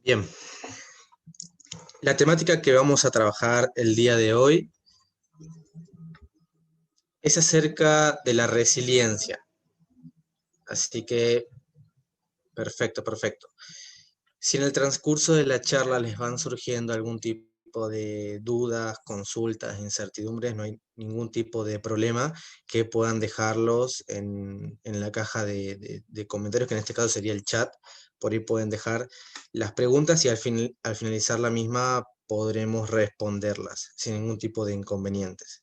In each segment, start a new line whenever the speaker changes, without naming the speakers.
Bien, la temática que vamos a trabajar el día de hoy es acerca de la resiliencia. Así que, perfecto, perfecto. Si en el transcurso de la charla les van surgiendo algún tipo de dudas, consultas, incertidumbres, no hay ningún tipo de problema que puedan dejarlos en la caja de comentarios, que en este caso sería el chat. Por ahí pueden dejar las preguntas y al finalizar la misma podremos responderlas sin ningún tipo de inconvenientes.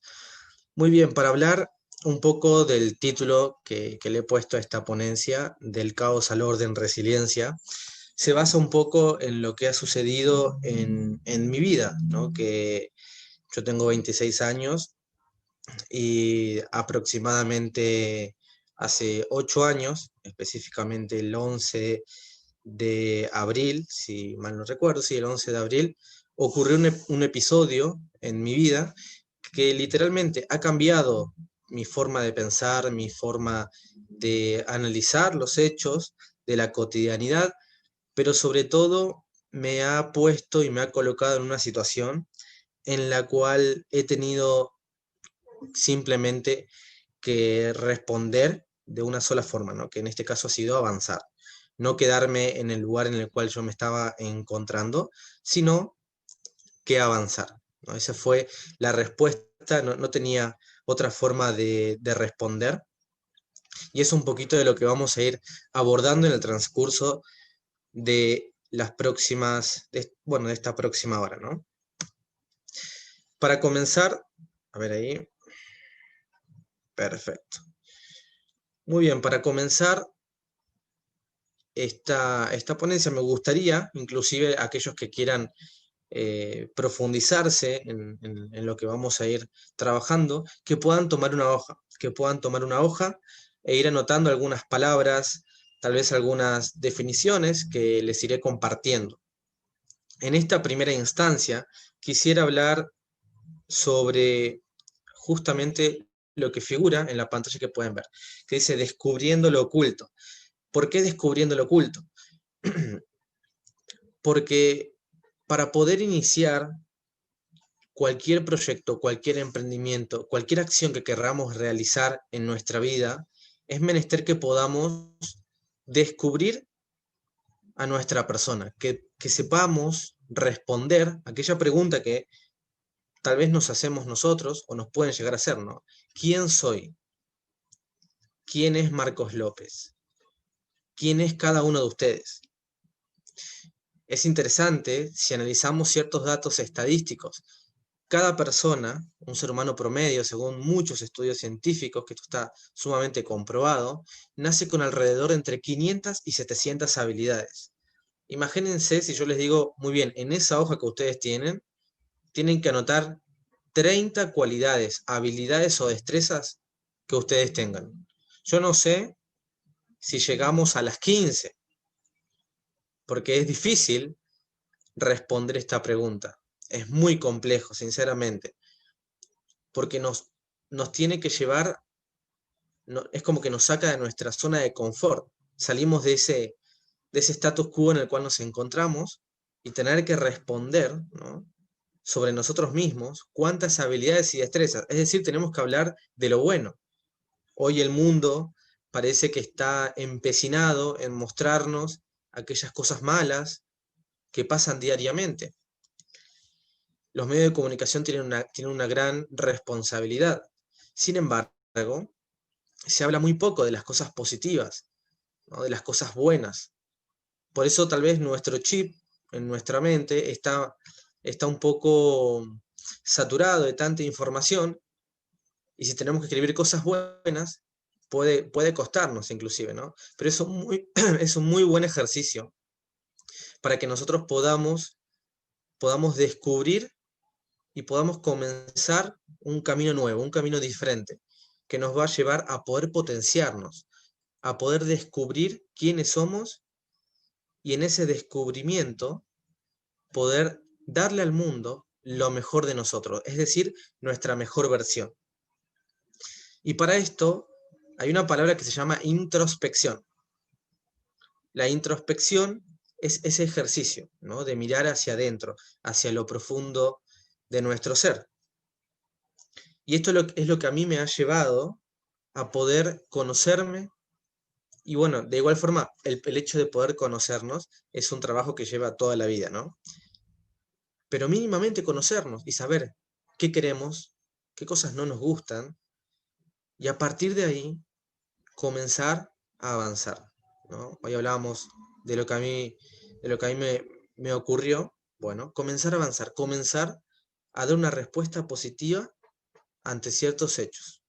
Muy bien, para hablar un poco del título que le he puesto a esta ponencia, del caos al orden, resiliencia, se basa un poco en lo que ha sucedido en mi vida, ¿no? Que yo tengo 26 años y aproximadamente hace 8 años, específicamente el 11 de abril, si mal no recuerdo, sí, el 11 de abril, ocurrió un episodio en mi vida que literalmente ha cambiado mi forma de pensar, mi forma de analizar los hechos de la cotidianidad, pero sobre todo me ha puesto y me ha colocado en una situación en la cual he tenido simplemente que responder de una sola forma, ¿no? Que en este caso ha sido avanzar. No quedarme en el lugar en el cual yo me estaba encontrando, sino que avanzar, ¿no? Esa fue la respuesta, no tenía otra forma de responder, y es un poquito de lo que vamos a ir abordando en el transcurso de las próximas, bueno, de esta próxima hora, ¿no? Para comenzar, a ver ahí, perfecto. Muy bien, para comenzar esta ponencia me gustaría, inclusive aquellos que quieran profundizarse en lo que vamos a ir trabajando, que puedan tomar una hoja, e ir anotando algunas palabras, tal vez algunas definiciones que les iré compartiendo. En esta primera instancia, quisiera hablar sobre justamente lo que figura en la pantalla que pueden ver, que dice descubriendo lo oculto. ¿Por qué descubriendo lo oculto? Porque para poder iniciar cualquier proyecto, cualquier emprendimiento, cualquier acción que queramos realizar en nuestra vida, es menester que podamos descubrir a nuestra persona, que sepamos responder a aquella pregunta que tal vez nos hacemos nosotros o nos pueden llegar a hacer, ¿no? ¿Quién soy? ¿Quién es Marcos López? ¿Quién es cada uno de ustedes? Es interesante si analizamos ciertos datos estadísticos. Cada persona, un ser humano promedio, según muchos estudios científicos, que esto está sumamente comprobado, nace con alrededor entre 500 y 700 habilidades. Imagínense si yo les digo, muy bien, en esa hoja que ustedes tienen que anotar 30 cualidades, habilidades o destrezas que ustedes tengan. Yo no sé si llegamos a las 15, porque es difícil responder esta pregunta. Es muy complejo, sinceramente, porque nos tiene que llevar, no, es como que nos saca de nuestra zona de confort. Salimos de ese status quo en el cual nos encontramos y tener que responder, ¿no?, sobre nosotros mismos cuántas habilidades y destrezas. Es decir, tenemos que hablar de lo bueno. Hoy el mundo parece que está empecinado en mostrarnos aquellas cosas malas que pasan diariamente. Los medios de comunicación tienen una gran responsabilidad. Sin embargo, se habla muy poco de las cosas positivas, ¿no?, de las cosas buenas. Por eso tal vez nuestro chip en nuestra mente está un poco saturado de tanta información, y si tenemos que escribir cosas buenas, puede costarnos inclusive, ¿no? Pero es un muy buen ejercicio para que nosotros podamos descubrir y podamos comenzar un camino nuevo, un camino diferente, que nos va a llevar a poder potenciarnos, a poder descubrir quiénes somos, y en ese descubrimiento poder darle al mundo lo mejor de nosotros, es decir, nuestra mejor versión. Y para esto hay una palabra que se llama introspección. La introspección es ese ejercicio, ¿no? De mirar hacia adentro, hacia lo profundo de nuestro ser. Y esto es lo que a mí me ha llevado a poder conocerme. Y bueno, de igual forma, el hecho de poder conocernos es un trabajo que lleva toda la vida, ¿no? Pero mínimamente conocernos y saber qué queremos, qué cosas no nos gustan, y a partir de ahí comenzar a avanzar, ¿no? Hoy hablábamos de lo que a mí me ocurrió. Bueno, comenzar a avanzar, comenzar a dar una respuesta positiva ante ciertos hechos.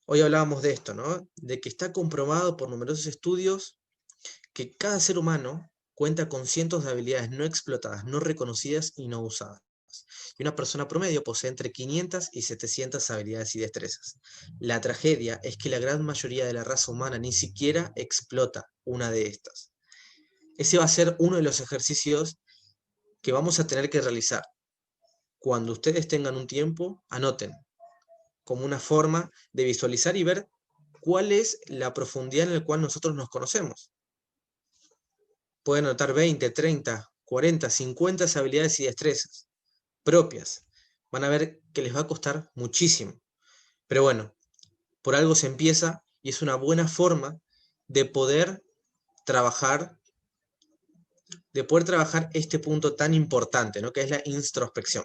Hoy hablábamos de esto, ¿no? De que está comprobado por numerosos estudios que cada ser humano cuenta con cientos de habilidades no explotadas, no reconocidas y no usadas. Y una persona promedio posee entre 500 y 700 habilidades y destrezas. La tragedia es que la gran mayoría de la raza humana ni siquiera explota una de estas. Ese va a ser uno de los ejercicios que vamos a tener que realizar. Cuando ustedes tengan un tiempo, anoten como una forma de visualizar y ver cuál es la profundidad en la cual nosotros nos conocemos. Pueden anotar 20, 30, 40, 50 habilidades y destrezas propias. Van a ver que les va a costar muchísimo. Pero bueno, por algo se empieza y es una buena forma de poder trabajar, este punto tan importante, ¿no? Que es la introspección.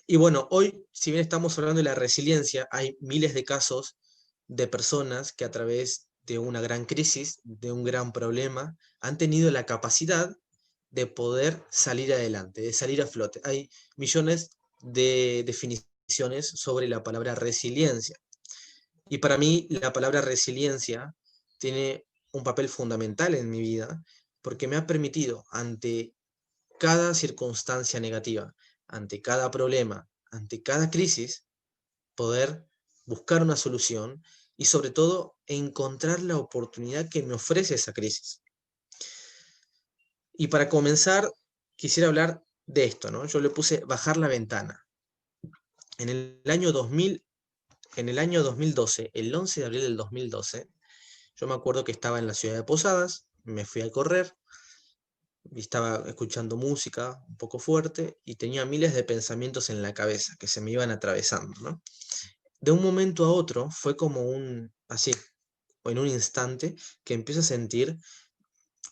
Y bueno, hoy, si bien estamos hablando de la resiliencia, hay miles de casos de personas que a través de una gran crisis, de un gran problema, han tenido la capacidad de poder salir adelante, de salir a flote. Hay millones de definiciones sobre la palabra resiliencia. Y para mí la palabra resiliencia tiene un papel fundamental en mi vida porque me ha permitido ante cada circunstancia negativa, ante cada problema, ante cada crisis, poder buscar una solución y sobre todo encontrar la oportunidad que me ofrece esa crisis. Y para comenzar, quisiera hablar de esto, ¿no? Yo le puse bajar la ventana. En el año 2000, en el año 2012, el 11 de abril del 2012, yo me acuerdo que estaba en la ciudad de Posadas, me fui a correr, y estaba escuchando música un poco fuerte y tenía miles de pensamientos en la cabeza que se me iban atravesando, ¿no? De un momento a otro fue como así, o en un instante, que empiezo a sentir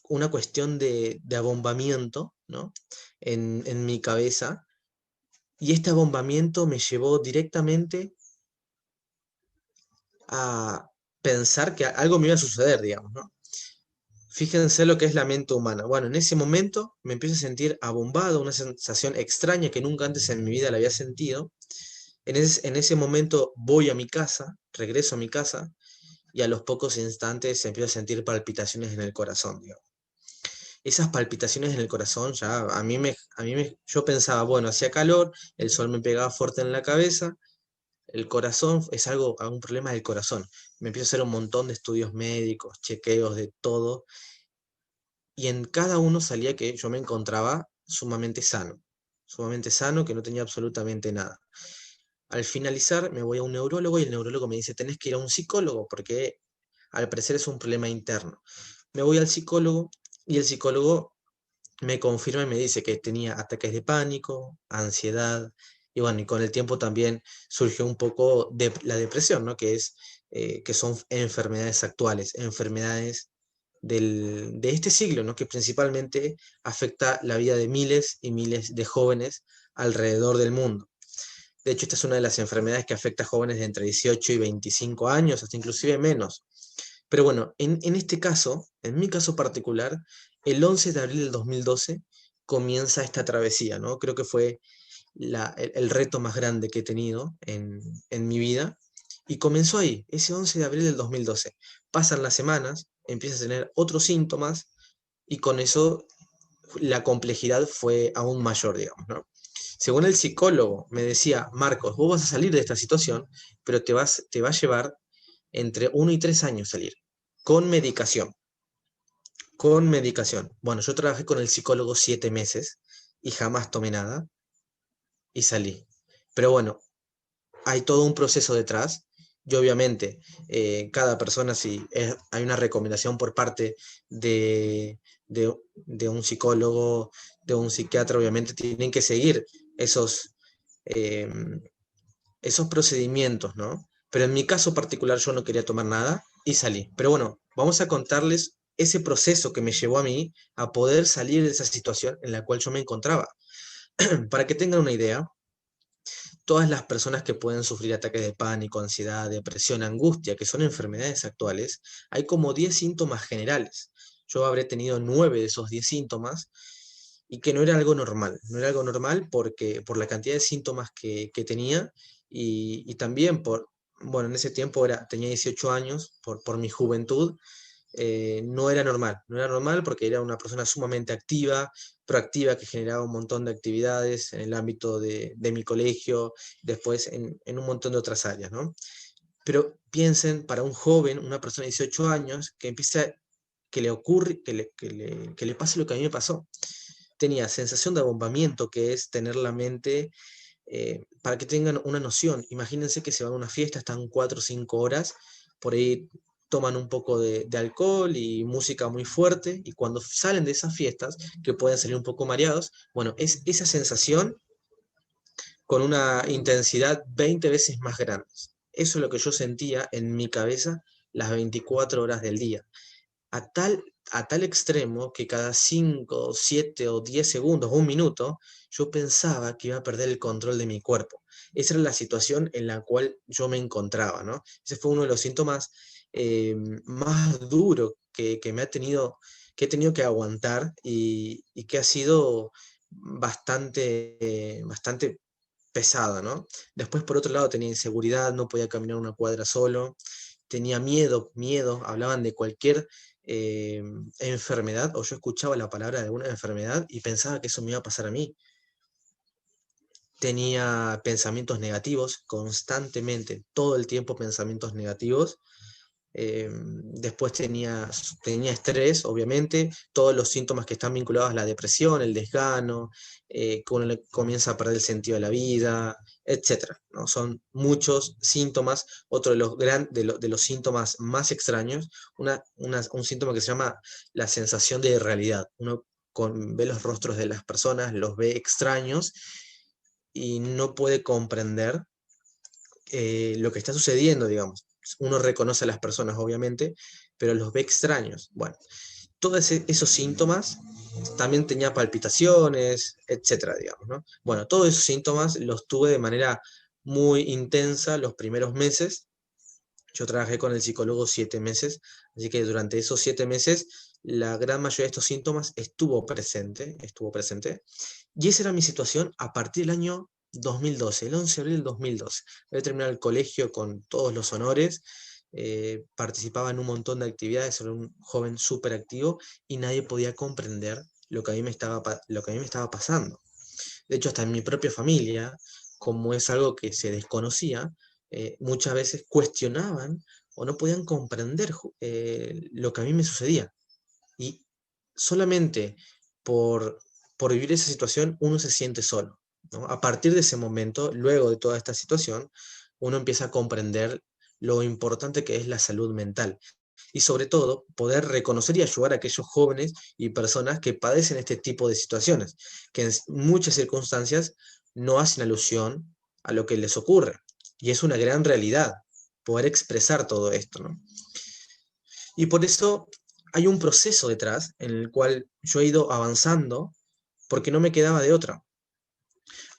una cuestión de abombamiento, ¿no? En mi cabeza, y este abombamiento me llevó directamente a pensar que algo me iba a suceder, digamos, ¿no? Fíjense lo que es la mente humana. Bueno, en ese momento me empiezo a sentir abombado, una sensación extraña que nunca antes en mi vida la había sentido. En ese momento voy a mi casa, regreso a mi casa, y a los pocos instantes empiezo a sentir palpitaciones en el corazón, digamos. Esas palpitaciones en el corazón ya yo pensaba, bueno, hacía calor, el sol me pegaba fuerte en la cabeza, el corazón es algún problema del corazón. Me empiezo a hacer un montón de estudios médicos, chequeos de todo, y en cada uno salía que yo me encontraba sumamente sano, que no tenía absolutamente nada. Al finalizar me voy a un neurólogo y el neurólogo me dice, tenés que ir a un psicólogo porque al parecer es un problema interno. Me voy al psicólogo y el psicólogo me confirma y me dice que tenía ataques de pánico, ansiedad, y bueno, y con el tiempo también surgió un poco de la depresión, ¿no? Que son enfermedades actuales, enfermedades de este siglo, ¿no? Que principalmente afecta la vida de miles y miles de jóvenes alrededor del mundo. De hecho, esta es una de las enfermedades que afecta a jóvenes de entre 18 y 25 años, hasta inclusive menos. Pero bueno, en este caso, en mi caso particular, el 11 de abril del 2012 comienza esta travesía, ¿no? Creo que fue el reto más grande que he tenido en mi vida. Y comenzó ahí, ese 11 de abril del 2012. Pasan las semanas, empiezas a tener otros síntomas y con eso la complejidad fue aún mayor, digamos, ¿no? Según el psicólogo, me decía, Marcos, vos vas a salir de esta situación, pero te va a llevar entre 1 y 3 años salir, con medicación, con medicación. Bueno, yo trabajé con el psicólogo 7 meses y jamás tomé nada y salí. Pero bueno, hay todo un proceso detrás Y obviamente, cada persona, si hay una recomendación por parte de un psicólogo, de un psiquiatra, obviamente tienen que seguir esos, eh, esos procedimientos, ¿no? Pero en mi caso particular yo no quería tomar nada y salí. Pero bueno, vamos a contarles ese proceso que me llevó a mí a poder salir de esa situación en la cual yo me encontraba. Para que tengan una idea, todas las personas que pueden sufrir ataques de pánico, ansiedad, depresión, angustia, que son enfermedades actuales, hay como 10 síntomas generales. Yo habré tenido 9 de esos 10 síntomas y que no era algo normal. No era algo normal porque, por la cantidad de síntomas que tenía y también por, bueno, en ese tiempo tenía 18 años, por mi juventud, no era normal. No era normal porque era una persona sumamente activa, proactiva, que generaba un montón de actividades en el ámbito de mi colegio, después en un montón de otras áreas, ¿no? Pero piensen, para un joven, una persona de 18 años, que empieza, que le ocurre, que le pase lo que a mí me pasó. Tenía sensación de abombamiento, que es tener la mente, para que tengan una noción, imagínense que se van a una fiesta, están 4 o 5 horas, por ahí toman un poco de alcohol y música muy fuerte, y cuando salen de esas fiestas, que pueden salir un poco mareados, bueno, es esa sensación con una intensidad 20 veces más grande. Eso es lo que yo sentía en mi cabeza las 24 horas del día a tal extremo que cada 5, 7 o 10 segundos, un minuto, yo pensaba que iba a perder el control de mi cuerpo. Esa era la situación en la cual yo me encontraba, ¿no? Ese fue uno de los síntomas más duros que me ha tenido, que he tenido que aguantar y que ha sido bastante pesada, ¿no? Después, por otro lado, tenía inseguridad, no podía caminar una cuadra solo, tenía miedo, hablaban de cualquier eh, enfermedad, o yo escuchaba la palabra de una enfermedad y pensaba que eso me iba a pasar a mí. Tenía pensamientos negativos constantemente, todo el tiempo pensamientos negativos. Después tenía estrés, obviamente, todos los síntomas que están vinculados a la depresión, el desgano, que uno comienza a perder el sentido de la vida, etcétera, ¿no? Son muchos síntomas. Otro de los síntomas más extraños, un síntoma que se llama la sensación de irrealidad. Uno ve los rostros de las personas, los ve extraños y no puede comprender lo que está sucediendo, digamos. Uno reconoce a las personas, obviamente, pero los ve extraños. Bueno, todos esos síntomas, también tenía palpitaciones, etcétera, digamos, ¿no? Bueno, todos esos síntomas los tuve de manera muy intensa los primeros meses. Yo trabajé con el psicólogo 7 meses, así que durante esos 7 meses la gran mayoría de estos síntomas estuvo presente. Y esa era mi situación a partir del año 2012, el 11 de abril del 2012. Había terminado el colegio con todos los honores, participaba en un montón de actividades, era un joven súper activo y nadie podía comprender lo que a mí lo que a mí me estaba pasando. De hecho, hasta en mi propia familia, como es algo que se desconocía, muchas veces cuestionaban o no podían comprender lo que a mí me sucedía. Y solamente por, por vivir esa situación uno se siente solo, ¿no? A partir de ese momento, luego de toda esta situación, uno empieza a comprender lo importante que es la salud mental. Y sobre todo, poder reconocer y ayudar a aquellos jóvenes y personas que padecen este tipo de situaciones, que en muchas circunstancias no hacen alusión a lo que les ocurre. Y es una gran realidad poder expresar todo esto, ¿no? Y por eso hay un proceso detrás en el cual yo he ido avanzando porque no me quedaba de otra.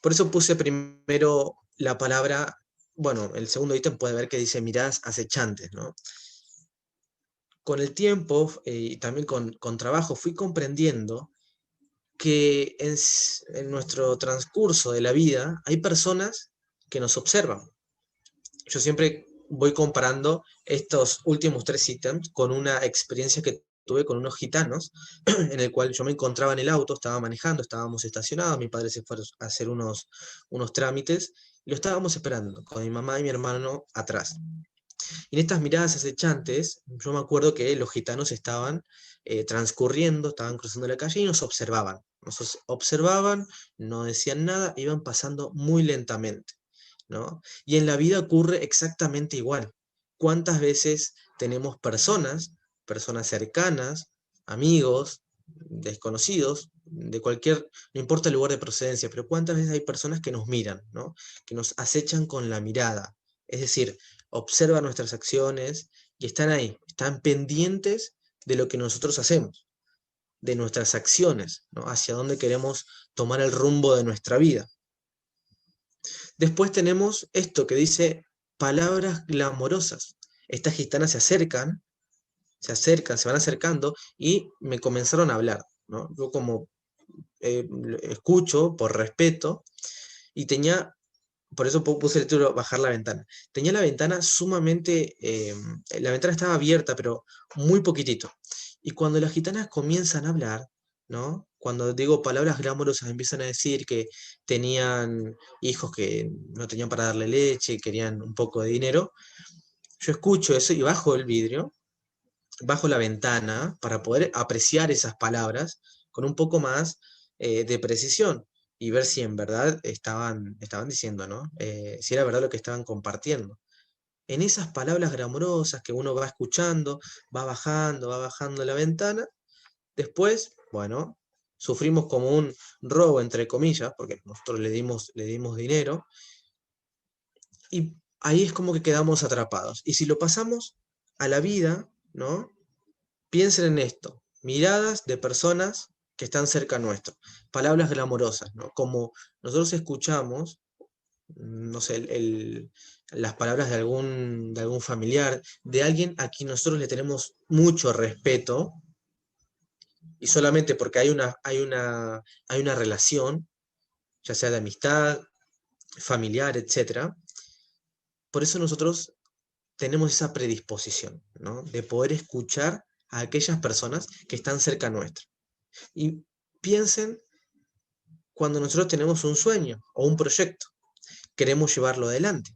Por eso puse primero la palabra, bueno, el segundo ítem puede ver que dice miradas acechantes, ¿no? Con el tiempo y también con trabajo fui comprendiendo que en nuestro transcurso de la vida hay personas que nos observan. Yo siempre voy comparando estos últimos 3 ítems con una experiencia que tuve con unos gitanos, en el cual yo me encontraba en el auto, estaba manejando, estábamos estacionados, mi padre se fue a hacer unos trámites, y lo estábamos esperando, con mi mamá y mi hermano atrás. Y en estas miradas acechantes, yo me acuerdo que los gitanos estaban transcurriendo, estaban cruzando la calle y nos observaban. Nos observaban, no decían nada, iban pasando muy lentamente. ¿no? Y en la vida ocurre exactamente igual. ¿Cuántas veces tenemos personas cercanas, amigos, desconocidos, de cualquier, no importa el lugar de procedencia, pero cuántas veces hay personas que nos miran, ¿no? Que nos acechan con la mirada? Es decir, observan nuestras acciones y están ahí, están pendientes de lo que nosotros hacemos, de nuestras acciones, ¿no? Hacia dónde queremos tomar el rumbo de nuestra vida. Después tenemos esto que dice palabras glamorosas. Estas gitanas se van acercando y me comenzaron a hablar, ¿no? Yo como escucho por respeto y tenía, por eso puse el título Bajar la ventana. Tenía la ventana sumamente, la ventana estaba abierta, pero muy poquitito. Y cuando las gitanas comienzan a hablar, ¿no? Cuando digo palabras glamorosas, empiezan a decir que tenían hijos que no tenían para darle leche, querían un poco de dinero. Yo escucho eso y bajo el vidrio, bajo la ventana, para poder apreciar esas palabras con un poco más de precisión y ver si en verdad estaban diciendo, ¿no? Si era verdad lo que estaban compartiendo. En esas palabras glamorosas que uno va escuchando, va bajando la ventana. Después, bueno, sufrimos como un robo, entre comillas, porque nosotros le dimos dinero, y ahí es como que quedamos atrapados. Y si lo pasamos a la vida, ¿no? Piensen en esto, miradas de personas que están cerca nuestro, palabras glamorosas, ¿no? Como nosotros escuchamos, no sé, las palabras de algún familiar, de alguien a quien nosotros le tenemos mucho respeto, y solamente porque hay una relación, ya sea de amistad, familiar, etcétera. Por eso nosotros tenemos esa predisposición, ¿no? De poder escuchar a aquellas personas que están cerca nuestra. Y piensen cuando nosotros tenemos un sueño o un proyecto, queremos llevarlo adelante.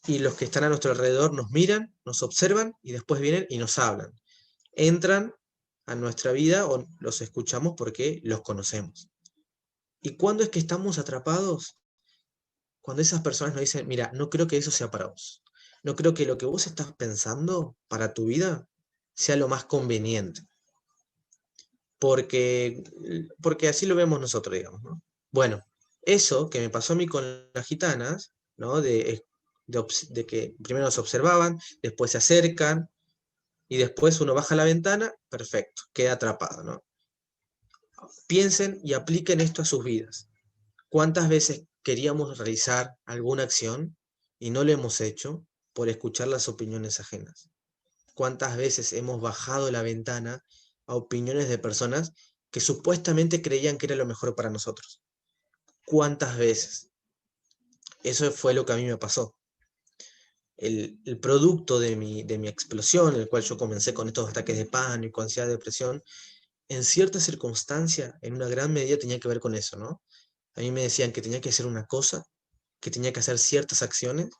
Y los que están a nuestro alrededor nos miran, nos observan y después vienen y nos hablan. Entran a nuestra vida o los escuchamos porque los conocemos. ¿Y cuándo es que estamos atrapados? Cuando esas personas nos dicen, mira, no creo que eso sea para vos. No creo que lo que vos estás pensando para tu vida sea lo más conveniente. Porque así lo vemos nosotros, digamos, ¿no? Bueno, eso que me pasó a mí con las gitanas, ¿no? De que primero nos observaban, después se acercan, y después uno baja la ventana, perfecto, queda atrapado, ¿no? Piensen y apliquen esto a sus vidas. ¿Cuántas veces queríamos realizar alguna acción y no lo hemos hecho por escuchar las opiniones ajenas? ¿Cuántas veces hemos bajado la ventana a opiniones de personas que supuestamente creían que era lo mejor para nosotros? ¿Cuántas veces? Eso fue lo que a mí me pasó. El producto de mi explosión, en el cual yo comencé con estos ataques de pánico, ansiedad, depresión, en cierta circunstancia, en una gran medida tenía que ver con eso, ¿no? A mí me decían que tenía que hacer una cosa, que tenía que hacer ciertas acciones,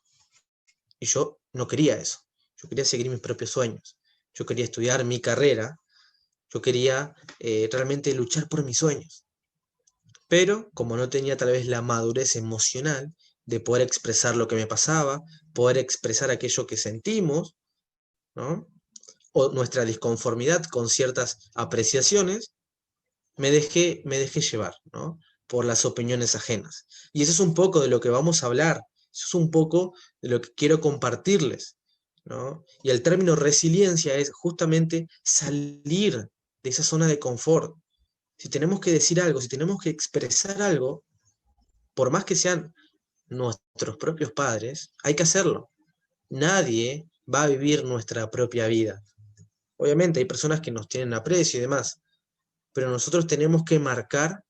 y yo no quería eso. Yo quería seguir mis propios sueños. Yo quería estudiar mi carrera. Yo quería realmente luchar por mis sueños. Pero como no tenía tal vez la madurez emocional de poder expresar lo que me pasaba, poder expresar aquello que sentimos, ¿no? O nuestra disconformidad con ciertas apreciaciones, me dejé llevar, ¿no? Por las opiniones ajenas. Y eso es un poco de lo que vamos a hablar, eso es un poco de lo que quiero compartirles, ¿no? Y el término resiliencia es justamente salir de esa zona de confort. Si tenemos que decir algo, si tenemos que expresar algo, por más que sean nuestros propios padres, hay que hacerlo. Nadie va a vivir nuestra propia vida. Obviamente hay personas que nos tienen aprecio y demás, pero nosotros tenemos que marcar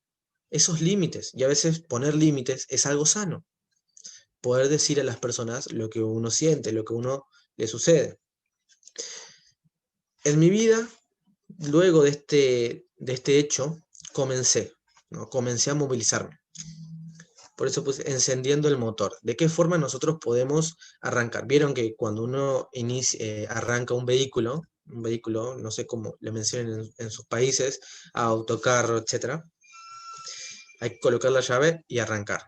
esos límites, y a veces poner límites es algo sano. Poder decir a las personas lo que uno siente, lo que uno le sucede. En mi vida, luego de este hecho, comencé, ¿no? Comencé a movilizarme. Por eso, pues, encendiendo el motor. ¿De qué forma nosotros podemos arrancar? Vieron que cuando uno arranca un vehículo, no sé cómo le mencionen en sus países, autocarro, etcétera, hay que colocar la llave y arrancar.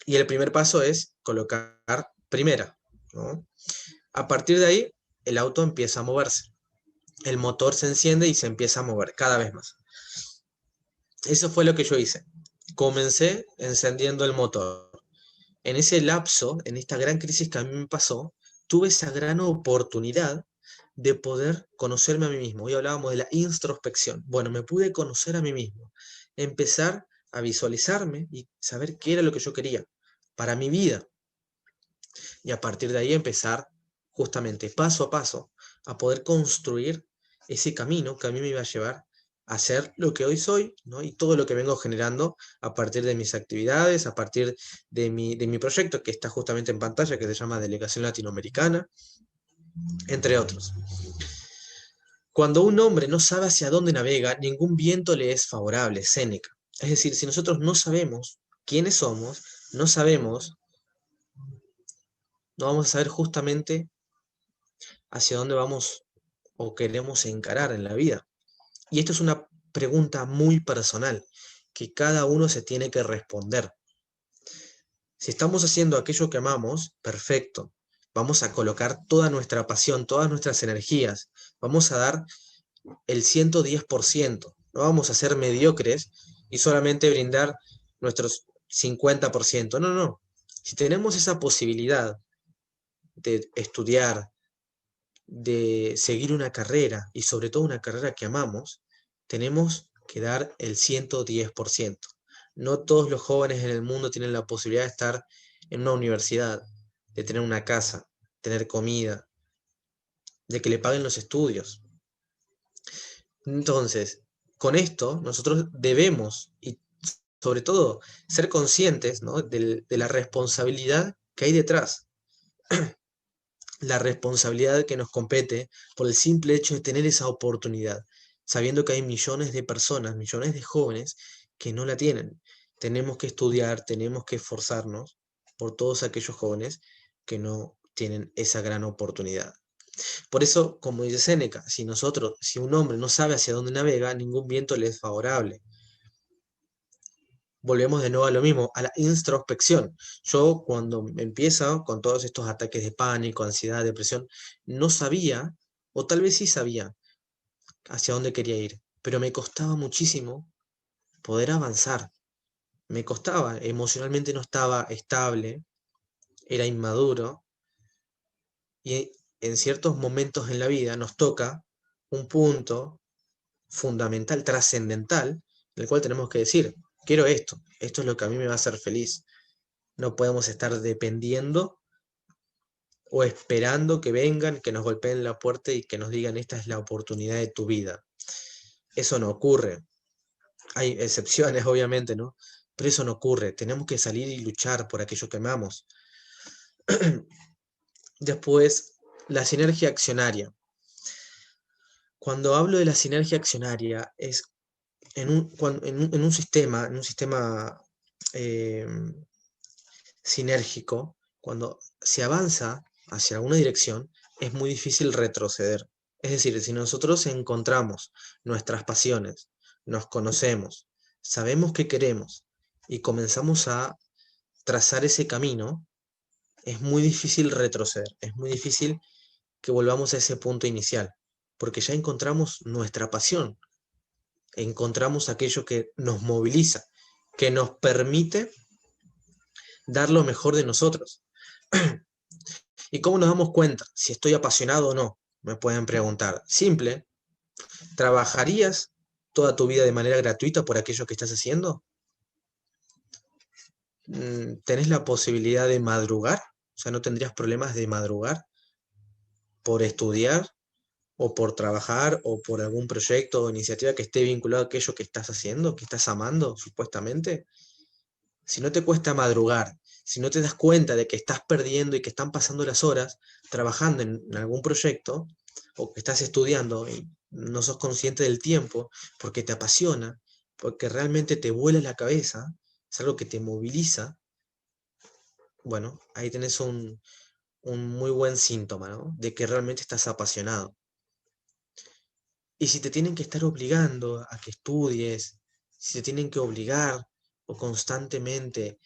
Y el primer paso es colocar primera, ¿no? A partir de ahí, el auto empieza a moverse. El motor se enciende y se empieza a mover cada vez más. Eso fue lo que yo hice. Comencé encendiendo el motor. En ese lapso, en esta gran crisis que a mí me pasó, tuve esa gran oportunidad de poder conocerme a mí mismo. Hoy hablábamos de la introspección. Bueno, me pude conocer a mí mismo, empezar a visualizarme y saber qué era lo que yo quería para mi vida. Y a partir de ahí empezar justamente paso a paso a poder construir ese camino que a mí me iba a llevar a ser lo que hoy soy, ¿no? Y todo lo que vengo generando a partir de mis actividades, a partir de mi proyecto que está justamente en pantalla, que se llama Delegación Latinoamericana, entre otros. Cuando un hombre no sabe hacia dónde navega, ningún viento le es favorable, Séneca. Es decir, si nosotros no sabemos quiénes somos, no sabemos, no vamos a saber justamente hacia dónde vamos o queremos encarar en la vida. Y esto es una pregunta muy personal que cada uno se tiene que responder. Si estamos haciendo aquello que amamos, perfecto. Vamos a colocar toda nuestra pasión, todas nuestras energías. Vamos a dar el 110%. No vamos a ser mediocres y solamente brindar nuestros 50%. No, no. Si tenemos esa posibilidad de estudiar, de seguir una carrera y sobre todo una carrera que amamos, tenemos que dar el 110%. No todos los jóvenes en el mundo tienen la posibilidad de estar en una universidad, de tener una casa, tener comida, de que le paguen los estudios. Entonces, con esto nosotros debemos, y sobre todo, ser conscientes, ¿no?, de la responsabilidad que hay detrás, la responsabilidad que nos compete por el simple hecho de tener esa oportunidad, sabiendo que hay millones de personas, millones de jóvenes que no la tienen. Tenemos que estudiar, tenemos que esforzarnos por todos aquellos jóvenes que no tienen esa gran oportunidad. Por eso, como dice Séneca, si un hombre no sabe hacia dónde navega, ningún viento le es favorable. Volvemos de nuevo a lo mismo, a la introspección. Yo cuando empiezo con todos estos ataques de pánico, ansiedad, depresión, no sabía, o tal vez sí sabía, hacia dónde quería ir, pero me costaba muchísimo poder avanzar. Me costaba, emocionalmente no estaba estable, era inmaduro, y en ciertos momentos en la vida nos toca un punto fundamental, trascendental, en el cual tenemos que decir, quiero esto es lo que a mí me va a hacer feliz. No podemos estar dependiendo o esperando que vengan, que nos golpeen la puerta y que nos digan esta es la oportunidad de tu vida. Eso no ocurre. Hay excepciones, obviamente, ¿no? Pero eso no ocurre. Tenemos que salir y luchar por aquello que amamos. Después, la sinergia accionaria. Cuando hablo de la sinergia accionaria, es en un sistema eh, sinérgico, cuando se avanza hacia alguna dirección, es muy difícil retroceder. Es decir, si nosotros encontramos nuestras pasiones, nos conocemos, sabemos qué queremos y comenzamos a trazar ese camino, es muy difícil retroceder, es muy difícil que volvamos a ese punto inicial, porque ya encontramos nuestra pasión, encontramos aquello que nos moviliza, que nos permite dar lo mejor de nosotros. ¿Y cómo nos damos cuenta si estoy apasionado o no? Me pueden preguntar. Simple, ¿trabajarías toda tu vida de manera gratuita por aquello que estás haciendo? ¿Tenés la posibilidad de madrugar? O sea, ¿no tendrías problemas de madrugar por estudiar o por trabajar o por algún proyecto o iniciativa que esté vinculado a aquello que estás haciendo, que estás amando, supuestamente? Si no te cuesta madrugar, si no te das cuenta de que estás perdiendo y que están pasando las horas trabajando en algún proyecto, o que estás estudiando y no sos consciente del tiempo, porque te apasiona, porque realmente te vuela la cabeza, es algo que te moviliza, bueno, ahí tenés un muy buen síntoma, ¿no?, de que realmente estás apasionado. Y si te tienen que estar obligando a que estudies, si te tienen que obligar o constantemente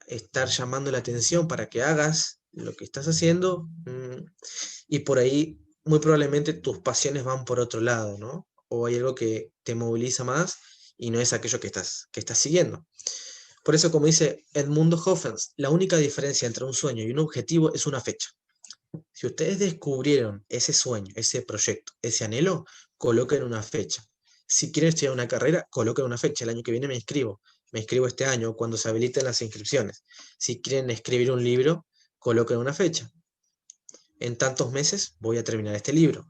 estar llamando la atención para que hagas lo que estás haciendo, y por ahí muy probablemente tus pasiones van por otro lado, ¿no? O hay algo que te moviliza más y no es aquello que estás siguiendo. Por eso, como dice Edmundo Hoffens, la única diferencia entre un sueño y un objetivo es una fecha. Si ustedes descubrieron ese sueño, ese proyecto, ese anhelo, coloquen una fecha. Si quieren estudiar una carrera, coloquen una fecha. El año que viene me inscribo. Me inscribo este año cuando se habiliten las inscripciones. Si quieren escribir un libro, coloquen una fecha. En tantos meses voy a terminar este libro.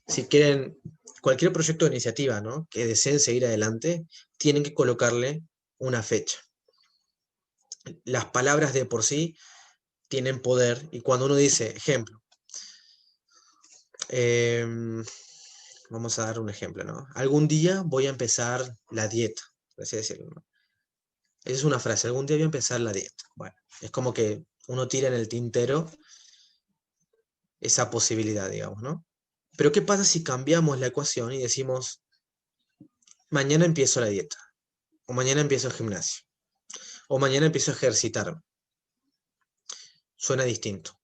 Si quieren cualquier proyecto de iniciativa, ¿no?, que deseen seguir adelante, tienen que colocarle una fecha. Las palabras de por sí tienen poder, y cuando uno dice, ejemplo, vamos a dar un ejemplo, ¿no? Algún día voy a empezar la dieta, por así decirlo, ¿no? Esa es una frase, algún día voy a empezar la dieta. Bueno, es como que uno tira en el tintero esa posibilidad, digamos, ¿no? Pero ¿qué pasa si cambiamos la ecuación y decimos, mañana empiezo la dieta, o mañana empiezo el gimnasio, o mañana empiezo a ejercitarme? Suena distinto.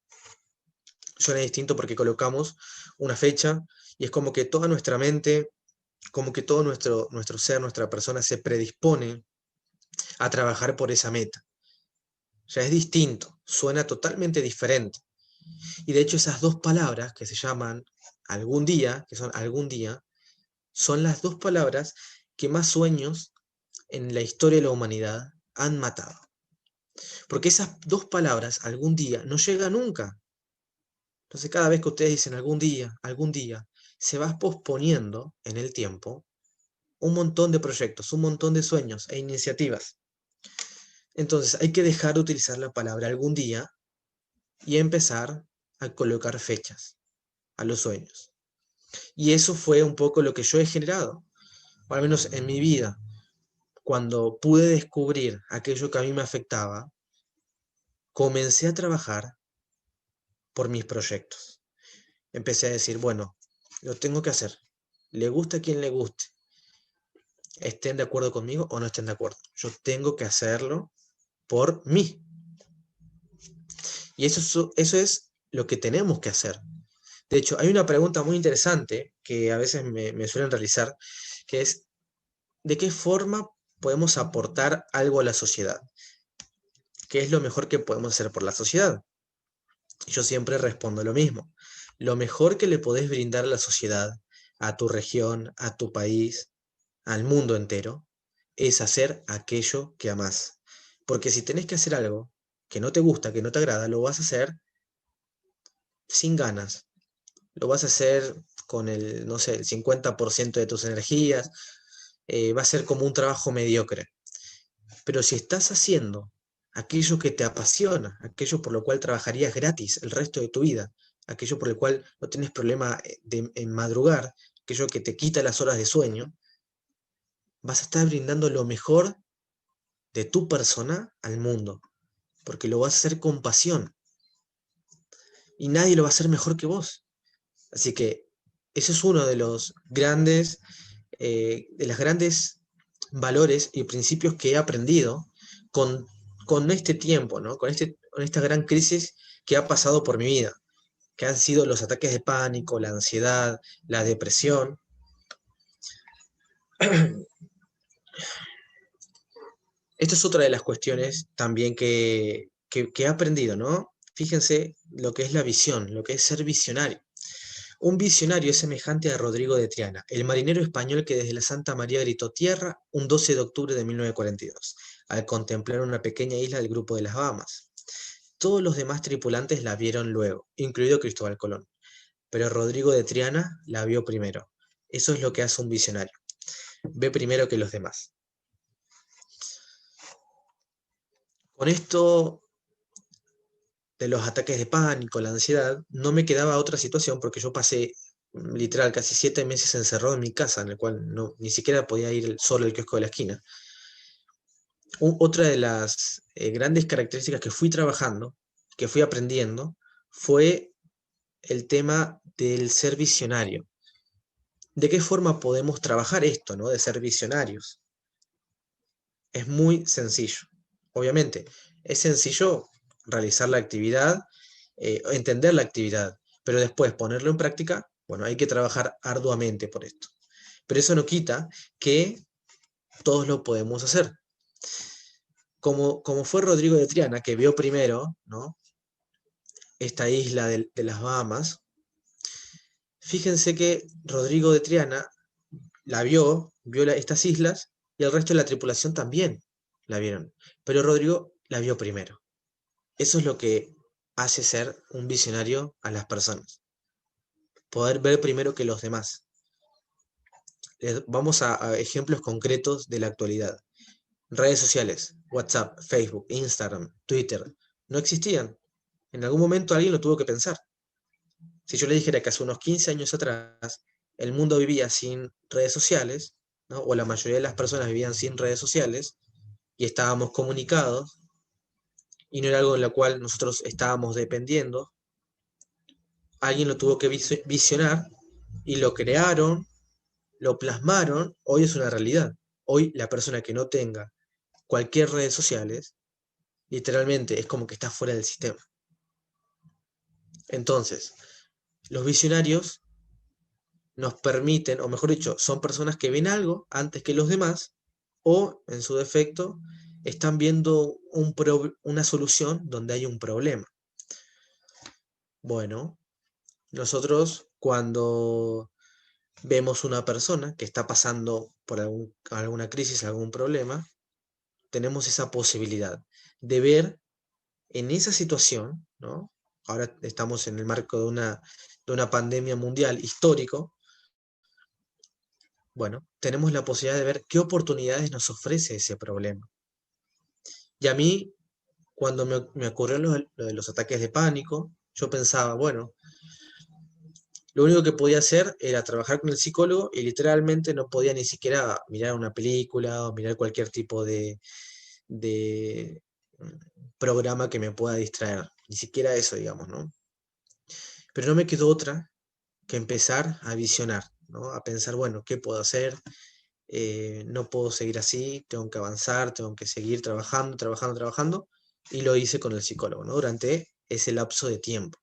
Suena distinto porque colocamos una fecha y es como que toda nuestra mente, como que todo nuestro ser, nuestra persona se predispone a trabajar por esa meta. Ya es distinto, suena totalmente diferente. Y de hecho esas dos palabras que se llaman algún día, que son algún día, son las dos palabras que más sueños en la historia de la humanidad han matado. Porque esas dos palabras, algún día, no llegan nunca. Entonces cada vez que ustedes dicen algún día, se va posponiendo en el tiempo un montón de proyectos, un montón de sueños e iniciativas. Entonces hay que dejar de utilizar la palabra algún día y empezar a colocar fechas a los sueños. Y eso fue un poco lo que yo he generado, o al menos en mi vida. Cuando pude descubrir aquello que a mí me afectaba, comencé a trabajar por mis proyectos. Empecé a decir, bueno, lo tengo que hacer. Le guste a quien le guste. Estén de acuerdo conmigo o no estén de acuerdo. Yo tengo que hacerlo por mí. Y eso es lo que tenemos que hacer. De hecho, hay una pregunta muy interesante que a veces me suelen realizar, que es, ¿de qué forma podemos aportar algo a la sociedad? ¿Qué es lo mejor que podemos hacer por la sociedad? Y yo siempre respondo lo mismo. Lo mejor que le podés brindar a la sociedad, a tu región, a tu país, al mundo entero, es hacer aquello que amás. Porque si tenés que hacer algo que no te gusta, que no te agrada, lo vas a hacer sin ganas. Lo vas a hacer con el, no sé, el 50% de tus energías. Va a ser como un trabajo mediocre. Pero si estás haciendo aquello que te apasiona, aquello por lo cual trabajarías gratis el resto de tu vida, aquello por el cual no tienes problema en madrugar, aquello que te quita las horas de sueño, vas a estar brindando lo mejor de tu persona al mundo, porque lo vas a hacer con pasión y nadie lo va a hacer mejor que vos. Así que ese es uno de los grandes valores y principios que he aprendido con, con este tiempo, ¿no? Con esta gran crisis que ha pasado por mi vida, que han sido los ataques de pánico, la ansiedad, la depresión. Esta es otra de las cuestiones también que he aprendido, ¿no? Fíjense lo que es la visión, lo que es ser visionario. Un visionario es semejante a Rodrigo de Triana, el marinero español que desde la Santa María gritó tierra un 12 de octubre de 1942, al contemplar una pequeña isla del grupo de las Bahamas. Todos los demás tripulantes la vieron luego, incluido Cristóbal Colón, pero Rodrigo de Triana la vio primero. Eso es lo que hace un visionario. Ve primero que los demás. Con esto de los ataques de pánico, la ansiedad, no me quedaba otra situación porque yo pasé literal casi 7 meses encerrado en mi casa, en el cual ni siquiera podía ir solo al kiosco de la esquina. Otra de las grandes características que fui trabajando, que fui aprendiendo, fue el tema del ser visionario. ¿De qué forma podemos trabajar esto, ¿no?, de ser visionarios? Es muy sencillo. Obviamente, Es sencillo realizar la actividad, entender la actividad, pero después ponerlo en práctica, bueno, hay que trabajar arduamente por esto. Pero eso no quita que todos lo podemos hacer. Como fue Rodrigo de Triana, que vio primero, ¿no?, esta isla de las Bahamas. Fíjense que Rodrigo de Triana la vio estas islas, y el resto de la tripulación también la vieron. Pero Rodrigo la vio primero. Eso es lo que hace ser un visionario a las personas. Poder ver primero que los demás. Vamos a ejemplos concretos de la actualidad. Redes sociales, WhatsApp, Facebook, Instagram, Twitter, no existían. En algún momento alguien lo tuvo que pensar. Si yo le dijera que hace unos 15 años atrás el mundo vivía sin redes sociales, ¿no?, o la mayoría de las personas vivían sin redes sociales, y estábamos comunicados, y no era algo en lo cual nosotros estábamos dependiendo, alguien lo tuvo que visionar, y lo crearon, lo plasmaron, hoy es una realidad. Hoy la persona que no tenga cualquier redes sociales, literalmente es como que está fuera del sistema. Entonces, los visionarios nos permiten, o mejor dicho, son personas que ven algo antes que los demás, o en su defecto, están viendo una solución donde hay un problema. Bueno, nosotros cuando vemos una persona que está pasando por alguna crisis, algún problema, tenemos esa posibilidad de ver en esa situación, ¿no? Ahora estamos en el marco de una pandemia mundial histórico. Bueno, tenemos la posibilidad de ver qué oportunidades nos ofrece ese problema. Y a mí, cuando me ocurrió lo de los ataques de pánico, yo pensaba, bueno, lo único que podía hacer era trabajar con el psicólogo, y literalmente no podía ni siquiera mirar una película o mirar cualquier tipo de programa que me pueda distraer. Ni siquiera eso, digamos, ¿no? Pero no me quedó otra que empezar a visionar, ¿no? A pensar, bueno, ¿qué puedo hacer? No puedo seguir así, tengo que avanzar, tengo que seguir trabajando, trabajando, trabajando, y lo hice con el psicólogo, ¿no?, durante ese lapso de tiempo.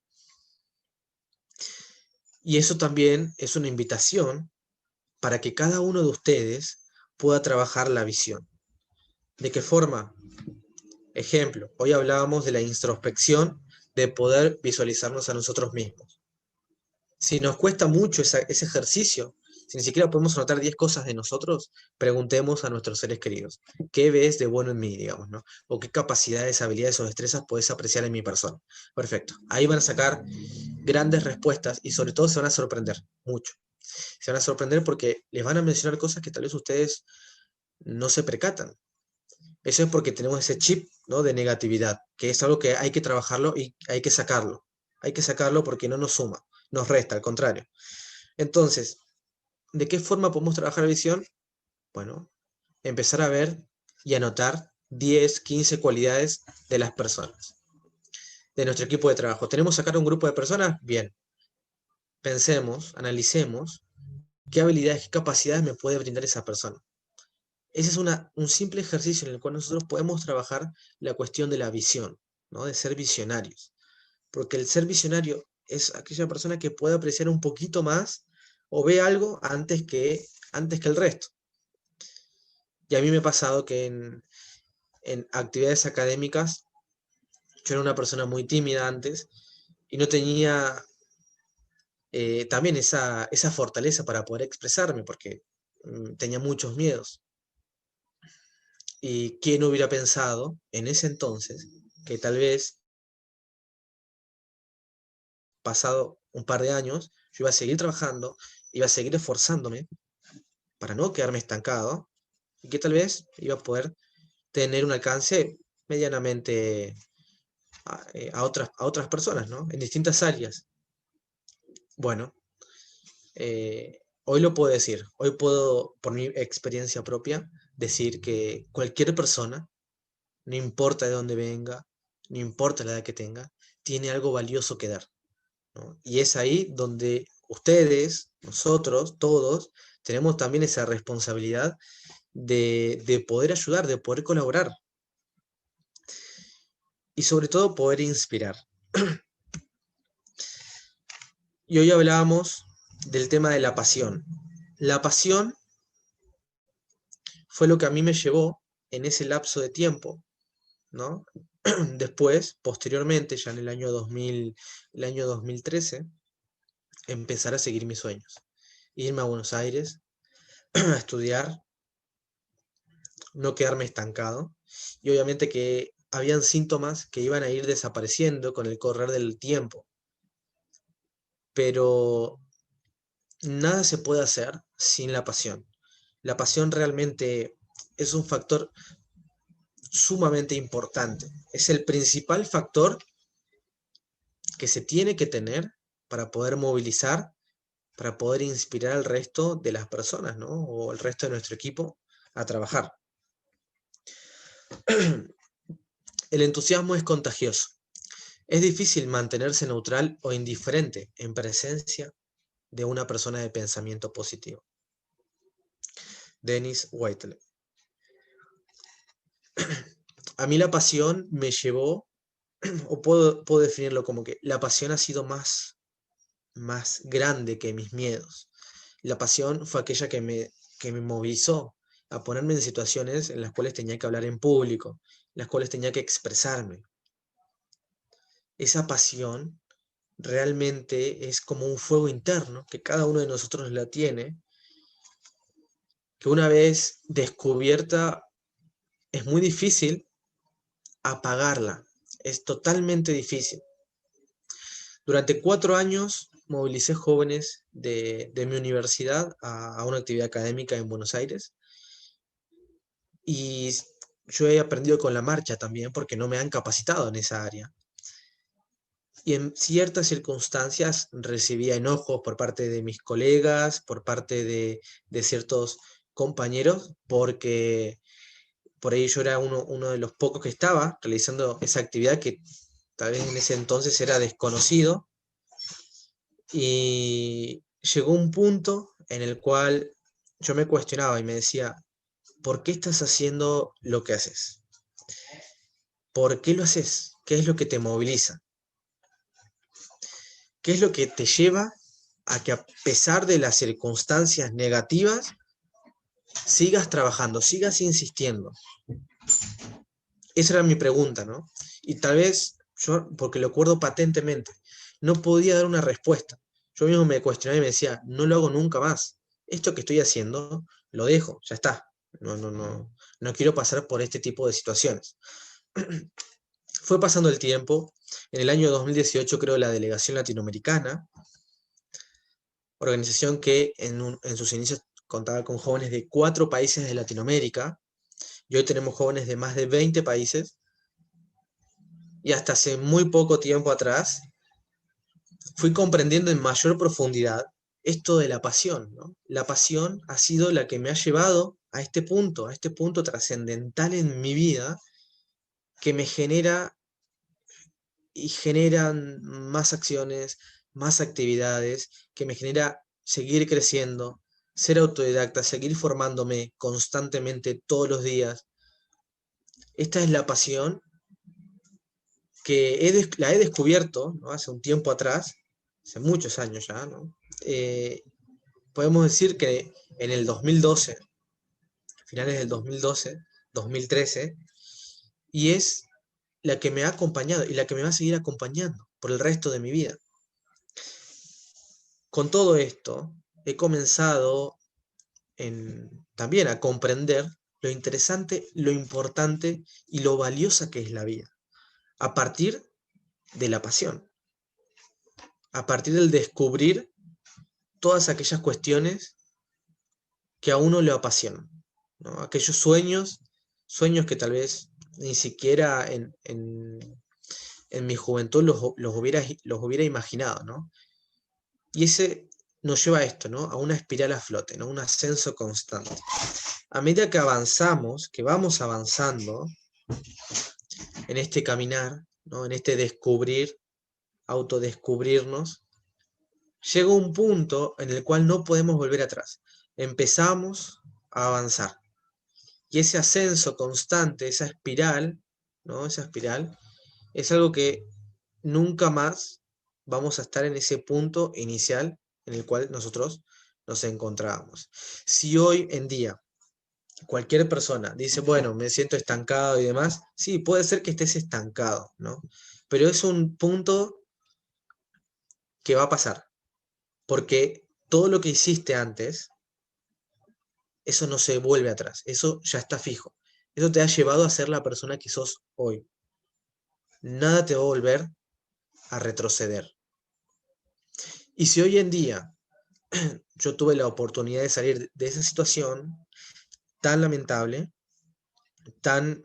Y eso también es una invitación para que cada uno de ustedes pueda trabajar la visión. ¿De qué forma? Ejemplo, hoy hablábamos de la introspección, de poder visualizarnos a nosotros mismos. Si nos cuesta mucho ese ejercicio, si ni siquiera podemos anotar 10 cosas de nosotros, preguntemos a nuestros seres queridos, ¿qué ves de bueno en mí, digamos, ¿no? O qué capacidades, habilidades o destrezas podés apreciar en mi persona. Perfecto. Ahí van a sacar grandes respuestas, y sobre todo se van a sorprender mucho. Se van a sorprender porque les van a mencionar cosas que tal vez ustedes no se percatan. Eso es porque tenemos ese chip, ¿no?, de negatividad, que es algo que hay que trabajarlo y hay que sacarlo. Hay que sacarlo porque no nos suma, nos resta, al contrario. Entonces, ¿de qué forma podemos trabajar la visión? Bueno, empezar a ver y anotar 10, 15 cualidades de las personas, de nuestro equipo de trabajo. ¿Tenemos que sacar un grupo de personas? Bien. Pensemos, analicemos qué habilidades, qué capacidades me puede brindar esa persona. Ese es un simple ejercicio en el cual nosotros podemos trabajar la cuestión de la visión, ¿no?, de ser visionarios. Porque el ser visionario es aquella persona que puede apreciar un poquito más, o ve algo antes que el resto. Y a mí me ha pasado que en actividades académicas, yo era una persona muy tímida antes, y no tenía también esa fortaleza para poder expresarme, porque tenía muchos miedos. ¿Y quién hubiera pensado en ese entonces que tal vez, pasado un par de años, yo iba a seguir trabajando, iba a seguir esforzándome para no quedarme estancado, y que tal vez iba a poder tener un alcance medianamente a otras personas, ¿no?, en distintas áreas? Bueno, hoy lo puedo decir, hoy puedo, por mi experiencia propia, decir que cualquier persona, no importa de dónde venga, no importa la edad que tenga, tiene algo valioso que dar, ¿no? Y es ahí donde ustedes, nosotros, todos, tenemos también esa responsabilidad de poder ayudar, de poder colaborar. y sobre todo poder inspirar. Y hoy hablábamos del tema de la pasión. La pasión fue lo que a mí me llevó en ese lapso de tiempo, ¿no? Después, posteriormente, ya en el año 2013, empezar a seguir mis sueños. Irme a Buenos Aires a estudiar, no quedarme estancado. Y obviamente que habían síntomas que iban a ir desapareciendo con el correr del tiempo. Pero nada se puede hacer sin la pasión. La pasión realmente es un factor sumamente importante. Es el principal factor que se tiene que tener para poder movilizar, para poder inspirar al resto de las personas, ¿no? O el resto de nuestro equipo a trabajar. El entusiasmo es contagioso. Es difícil mantenerse neutral o indiferente en presencia de una persona de pensamiento positivo. Dennis Whiteley. A mí la pasión me llevó, o puedo definirlo como que la pasión ha sido más grande que mis miedos. La pasión fue aquella que me movilizó a ponerme en situaciones en las cuales tenía que hablar en público, en las cuales tenía que expresarme. Esa pasión realmente es como un fuego interno que cada uno de nosotros la tiene, que una vez descubierta es muy difícil apagarla, es totalmente difícil. Durante 4 años movilicé jóvenes de mi universidad a una actividad académica en Buenos Aires y yo he aprendido con la marcha también porque no me han capacitado en esa área. Y en ciertas circunstancias recibía enojos por parte de mis colegas, por parte de ciertos compañeros, porque por ahí yo era uno de los pocos que estaba realizando esa actividad que tal vez en ese entonces era desconocido. Y llegó un punto en el cual yo me cuestionaba y me decía, ¿por qué estás haciendo lo que haces? ¿Por qué lo haces? ¿Qué es lo que te moviliza? ¿Qué es lo que te lleva a que a pesar de las circunstancias negativas, sigas trabajando, sigas insistiendo? Esa era mi pregunta, ¿no? Y tal vez yo, porque lo acuerdo patentemente, no podía dar una respuesta. Yo mismo me cuestionaba y me decía, no lo hago nunca más. Esto que estoy haciendo, lo dejo, ya está. No quiero pasar por este tipo de situaciones. Fue pasando el tiempo. En el año 2018 creo la Delegación Latinoamericana, organización que en sus inicios contaba con jóvenes de 4 países de Latinoamérica, y hoy tenemos jóvenes de más de 20 países, y hasta hace muy poco tiempo atrás fui comprendiendo en mayor profundidad esto de la pasión, ¿no? La pasión ha sido la que me ha llevado a este punto trascendental en mi vida, que me genera y generan más acciones, más actividades, que me genera seguir creciendo, ser autodidacta, seguir formándome constantemente todos los días. Esta es la pasión que la he descubierto, ¿no? Hace un tiempo atrás, hace muchos años ya, ¿no? Podemos decir que en el 2012, finales del 2012, 2013, y es la que me ha acompañado y la que me va a seguir acompañando por el resto de mi vida. Con todo esto, he comenzado también a comprender lo interesante, lo importante y lo valiosa que es la vida, a partir de la pasión, a partir del descubrir todas aquellas cuestiones que a uno le apasionan, ¿no? Aquellos sueños que tal vez ni siquiera en mi juventud los hubiera imaginado, ¿no? Y ese nos lleva a esto, ¿no? A una espiral a flote, ¿no? Un ascenso constante. A medida que avanzamos, que vamos avanzando en este caminar, ¿no? En este descubrir, autodescubrirnos, llega un punto en el cual no podemos volver atrás. Empezamos a avanzar. Y ese ascenso constante, esa espiral, ¿no? Esa espiral es algo que nunca más vamos a estar en ese punto inicial en el cual nosotros nos encontrábamos. Si hoy en día cualquier persona dice, bueno, me siento estancado y demás, sí, puede ser que estés estancado, ¿no? Pero es un punto que va a pasar, porque todo lo que hiciste antes, eso no se vuelve atrás, eso ya está fijo. Eso te ha llevado a ser la persona que sos hoy. Nada te va a volver a retroceder. Y si hoy en día yo tuve la oportunidad de salir de esa situación tan lamentable, tan,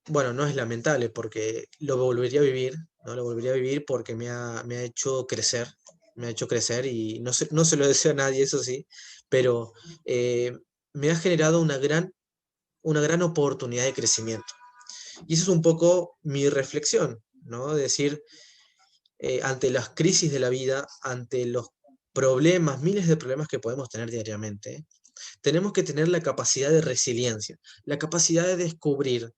bueno, no es lamentable porque lo volvería a vivir, ¿no? Lo volvería a vivir porque me ha hecho crecer, me ha hecho crecer y no se lo deseo a nadie, eso sí, pero eh, me ha generado una gran oportunidad de crecimiento. Y eso es un poco mi reflexión, ¿no? De decir, ante las crisis de la vida, ante los problemas, miles de problemas que podemos tener diariamente, tenemos que tener la capacidad de resiliencia, la capacidad de descubrir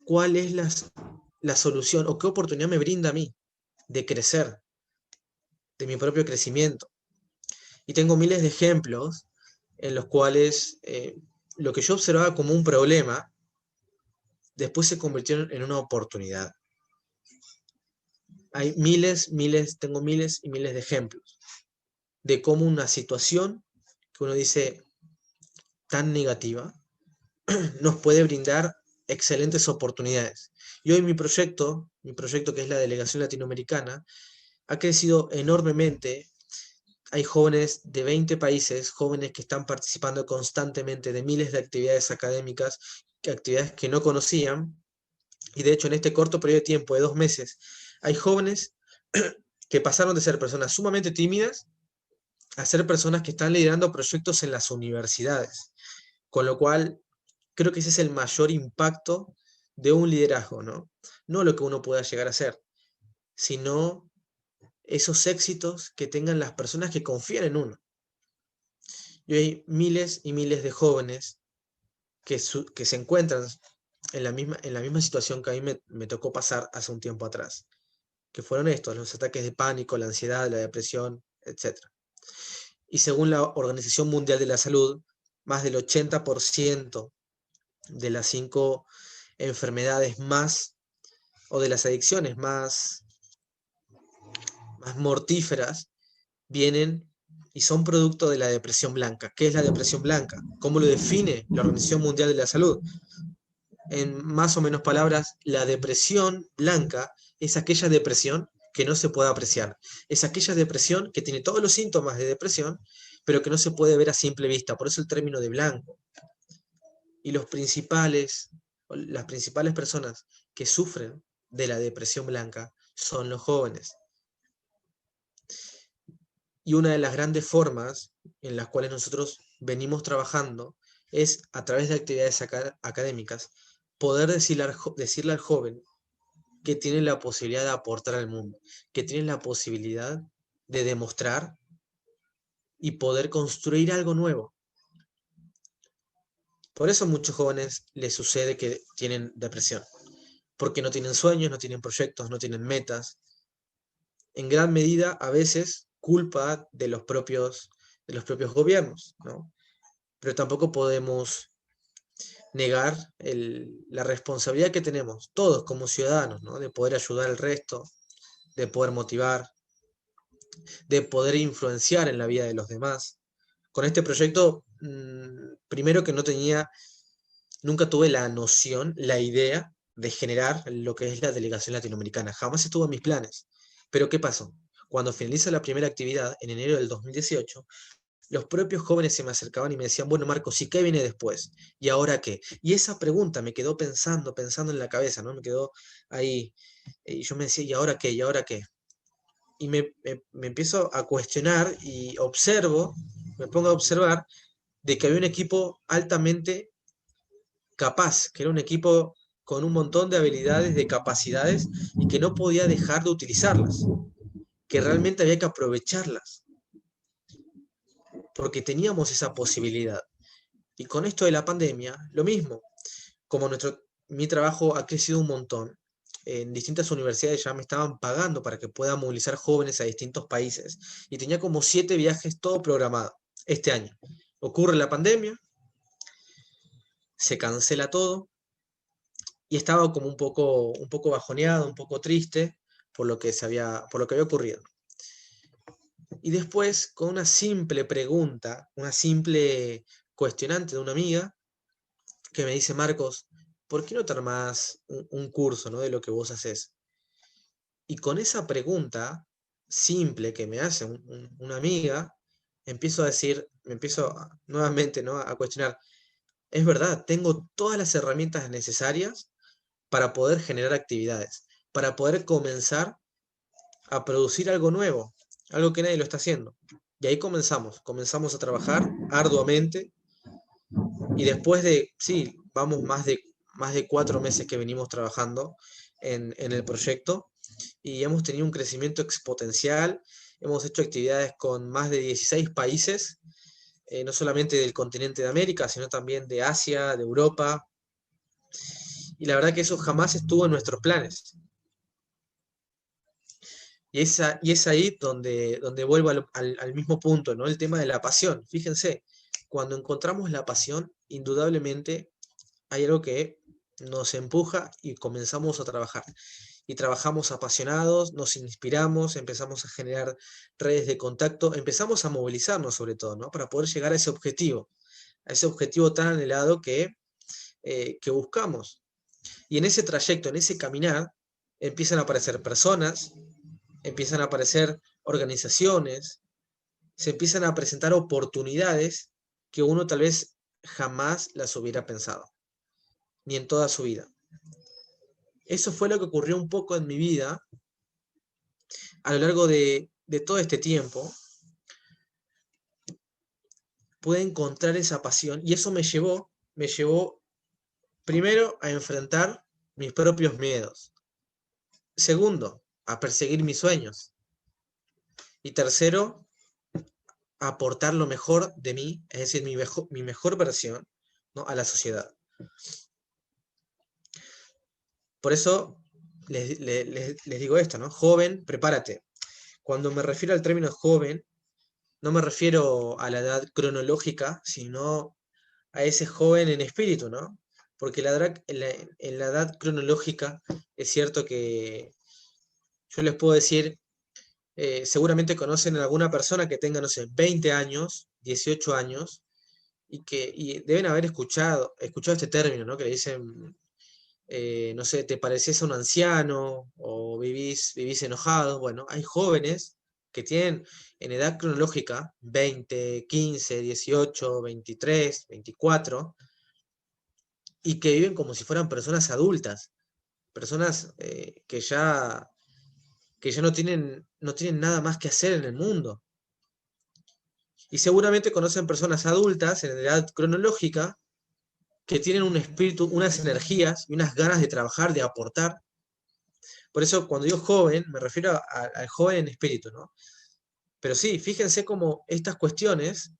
cuál es la solución o qué oportunidad me brinda a mí de crecer, de mi propio crecimiento. Y tengo miles de ejemplos en los cuales lo que yo observaba como un problema, después se convirtió en una oportunidad. Hay tengo miles y miles de ejemplos de cómo una situación que uno dice tan negativa nos puede brindar excelentes oportunidades. Y hoy mi proyecto que es la Delegación Latinoamericana, ha crecido enormemente. Hay jóvenes de 20 países, jóvenes que están participando constantemente de miles de actividades académicas, actividades que no conocían. Y de hecho, en este corto periodo de tiempo de 2 meses, hay jóvenes que pasaron de ser personas sumamente tímidas a ser personas que están liderando proyectos en las universidades. Con lo cual, creo que ese es el mayor impacto de un liderazgo, ¿no? No lo que uno pueda llegar a ser, sino esos éxitos que tengan las personas que confían en uno. Y hay miles y miles de jóvenes que se encuentran en la misma situación que a mí me tocó pasar hace un tiempo atrás, que fueron estos, los ataques de pánico, la ansiedad, la depresión, etc. Y según la Organización Mundial de la Salud, más del 80% de las 5 enfermedades más, o de las adicciones más mortíferas, vienen y son producto de la depresión blanca. ¿Qué es la depresión blanca? ¿Cómo lo define la Organización Mundial de la Salud? En más o menos palabras, la depresión blanca es aquella depresión que no se puede apreciar. Es aquella depresión que tiene todos los síntomas de depresión, pero que no se puede ver a simple vista. Por eso el término de blanco. Y las principales personas que sufren de la depresión blanca son los jóvenes. Y una de las grandes formas en las cuales nosotros venimos trabajando es a través de actividades académicas poder decirle al joven que tiene la posibilidad de aportar al mundo, que tiene la posibilidad de demostrar y poder construir algo nuevo. Por eso a muchos jóvenes les sucede que tienen depresión, porque no tienen sueños, no tienen proyectos, no tienen metas. En gran medida, a veces, culpa de los propios gobiernos, ¿no? Pero tampoco podemos negar la responsabilidad que tenemos todos como ciudadanos, ¿no? De poder ayudar al resto, de poder motivar, de poder influenciar en la vida de los demás. Con este proyecto, primero que nunca tuve la noción, la idea de generar lo que es la delegación latinoamericana. Jamás estuvo en mis planes. Pero ¿qué pasó? Cuando finaliza la primera actividad, en enero del 2018, los propios jóvenes se me acercaban y me decían, bueno, Marcos, ¿y qué viene después? ¿Y ahora qué? Y esa pregunta me quedó pensando en la cabeza, ¿no? Me quedó ahí. Y yo me decía, ¿y ahora qué? ¿Y ahora qué? Y me empiezo a cuestionar y me pongo a observar de que había un equipo altamente capaz, que era un equipo con un montón de habilidades, de capacidades, y que no podía dejar de utilizarlas, que realmente había que aprovecharlas, porque teníamos esa posibilidad. Y con esto de la pandemia, lo mismo, como mi trabajo ha crecido un montón, en distintas universidades ya me estaban pagando para que pueda movilizar jóvenes a distintos países. Y tenía como 7 viajes todo programado este año. Ocurre la pandemia, se cancela todo y estaba como un poco bajoneado, un poco triste por lo que había ocurrido. Y después, con una simple pregunta, una simple cuestionante de una amiga, que me dice, Marcos, ¿por qué no te armás un curso, ¿no?, de lo que vos haces? Y con esa pregunta simple que me hace una amiga, empiezo a decir, nuevamente, ¿no?, a cuestionar, es verdad, tengo todas las herramientas necesarias para poder generar actividades, para poder comenzar a producir algo nuevo, algo que nadie lo está haciendo. Y ahí comenzamos a trabajar arduamente y después de, sí, vamos más de 4 meses que venimos trabajando en el proyecto y hemos tenido un crecimiento exponencial, hemos hecho actividades con más de 16 países, no solamente del continente de América, sino también de Asia, de Europa, y la verdad que eso jamás estuvo en nuestros planes. Y es ahí donde vuelvo al mismo punto, ¿no? El tema de la pasión. Fíjense, cuando encontramos la pasión, indudablemente hay algo que nos empuja y comenzamos a trabajar. Y trabajamos apasionados, nos inspiramos, empezamos a generar redes de contacto, empezamos a movilizarnos sobre todo, ¿no? Para poder llegar a ese objetivo tan anhelado que buscamos. Y en ese trayecto, en ese caminar, empiezan a aparecer personas, empiezan a aparecer organizaciones, se empiezan a presentar oportunidades que uno tal vez jamás las hubiera pensado, ni en toda su vida. Eso fue lo que ocurrió un poco en mi vida a lo largo de todo este tiempo. Pude encontrar esa pasión y eso me llevó primero a enfrentar mis propios miedos. Segundo, a perseguir mis sueños. Y tercero, a aportar lo mejor de mí, es decir, mi mejor versión, ¿no?, a la sociedad. Por eso les digo esto, ¿no? Joven, prepárate. Cuando me refiero al término joven, no me refiero a la edad cronológica, sino a ese joven en espíritu, ¿no? Porque en la edad cronológica es cierto que yo les puedo decir, seguramente conocen a alguna persona que tenga, no sé, 20 años, 18 años, y deben haber escuchado este término, ¿no? Que le dicen, no sé, te pareces a un anciano o vivís enojado. Bueno, hay jóvenes que tienen en edad cronológica 20, 15, 18, 23, 24 y que viven como si fueran personas adultas, personas que ya no tienen nada más que hacer en el mundo. Y seguramente conocen personas adultas en edad cronológica que tienen un espíritu, unas energías y unas ganas de trabajar, de aportar. Por eso cuando digo joven, me refiero al joven en espíritu, ¿no? Pero sí, fíjense cómo estas cuestiones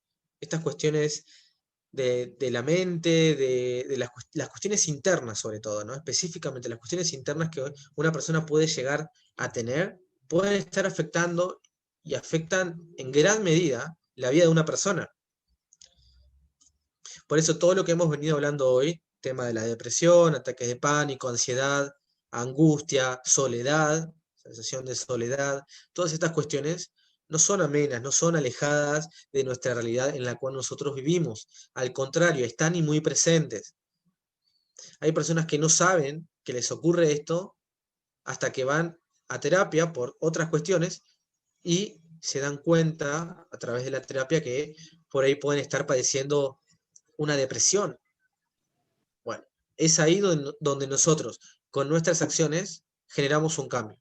de la mente, de las cuestiones internas sobre todo, ¿no? Específicamente las cuestiones internas que una persona puede llegar a tener, pueden estar afectando y afectan en gran medida la vida de una persona. Por eso todo lo que hemos venido hablando hoy, tema de la depresión, ataques de pánico, ansiedad, angustia, soledad, sensación de soledad, todas estas cuestiones no son amenas, no son alejadas de nuestra realidad en la cual nosotros vivimos. Al contrario, están y muy presentes. Hay personas que no saben que les ocurre esto hasta que van a terapia por otras cuestiones y se dan cuenta a través de la terapia que por ahí pueden estar padeciendo una depresión. Bueno, es ahí donde nosotros, con nuestras acciones, generamos un cambio.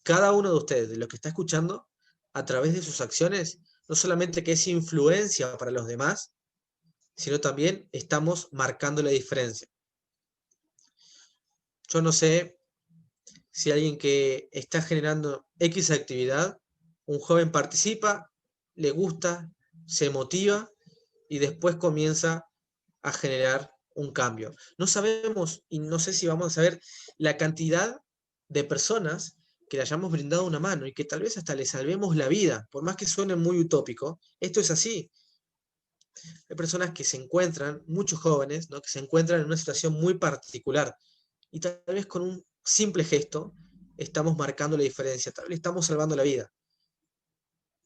Cada uno de ustedes, de los que está escuchando, a través de sus acciones, no solamente que es influencia para los demás, sino también estamos marcando la diferencia. Yo no sé si alguien que está generando X actividad, un joven participa, le gusta, se motiva y después comienza a generar un cambio. No sabemos y no sé si vamos a saber la cantidad de personas que le hayamos brindado una mano y que tal vez hasta le salvemos la vida, por más que suene muy utópico, esto es así. Hay personas que se encuentran, muchos jóvenes, ¿no? que se encuentran en una situación muy particular y tal vez con un simple gesto estamos marcando la diferencia, tal vez estamos salvando la vida.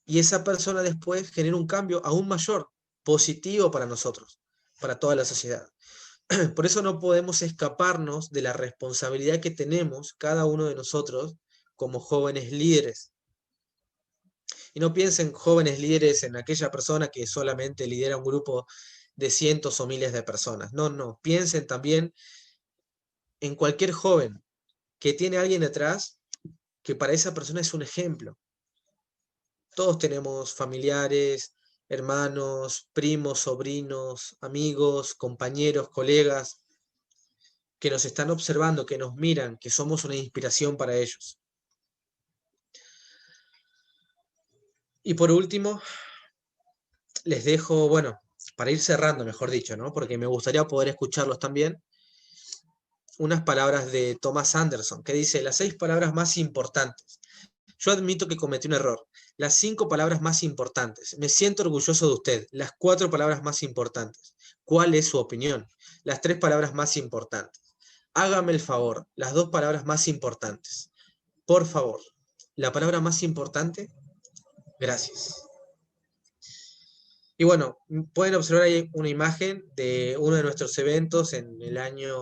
Y esa persona después genera un cambio aún mayor, positivo para nosotros, para toda la sociedad. Por eso no podemos escaparnos de la responsabilidad que tenemos cada uno de nosotros como jóvenes líderes. Y no piensen jóvenes líderes en aquella persona que solamente lidera un grupo de cientos o miles de personas. No, no. Piensen también en cualquier joven que tiene a alguien detrás que para esa persona es un ejemplo. Todos tenemos familiares, hermanos, primos, sobrinos, amigos, compañeros, colegas que nos están observando, que nos miran, que somos una inspiración para ellos. Y por último, les dejo, bueno, para ir cerrando, mejor dicho, ¿no? Porque me gustaría poder escucharlos también, unas palabras de Thomas Anderson, que dice las 6 palabras más importantes. Yo admito que cometí un error. Las 5 palabras más importantes. Me siento orgulloso de usted. Las 4 palabras más importantes. ¿Cuál es su opinión? Las 3 palabras más importantes. Hágame el favor. Las 2 palabras más importantes. Por favor. La palabra más importante, gracias. Y bueno, pueden observar ahí una imagen de uno de nuestros eventos en el año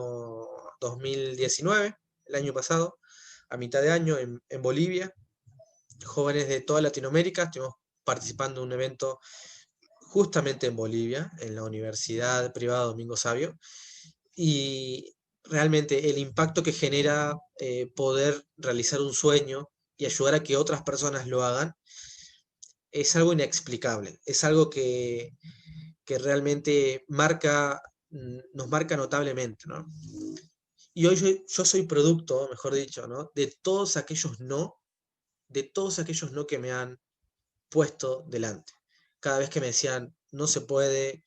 2019, el año pasado, a mitad de año en Bolivia. Jóvenes de toda Latinoamérica, estuvimos participando en un evento justamente en Bolivia, en la Universidad Privada Domingo Savio, y realmente el impacto que genera poder realizar un sueño y ayudar a que otras personas lo hagan es algo inexplicable, es algo que realmente marca, nos marca notablemente, ¿no? Y hoy yo soy producto, mejor dicho, ¿no? De todos aquellos no que me han puesto delante. Cada vez que me decían, no se puede,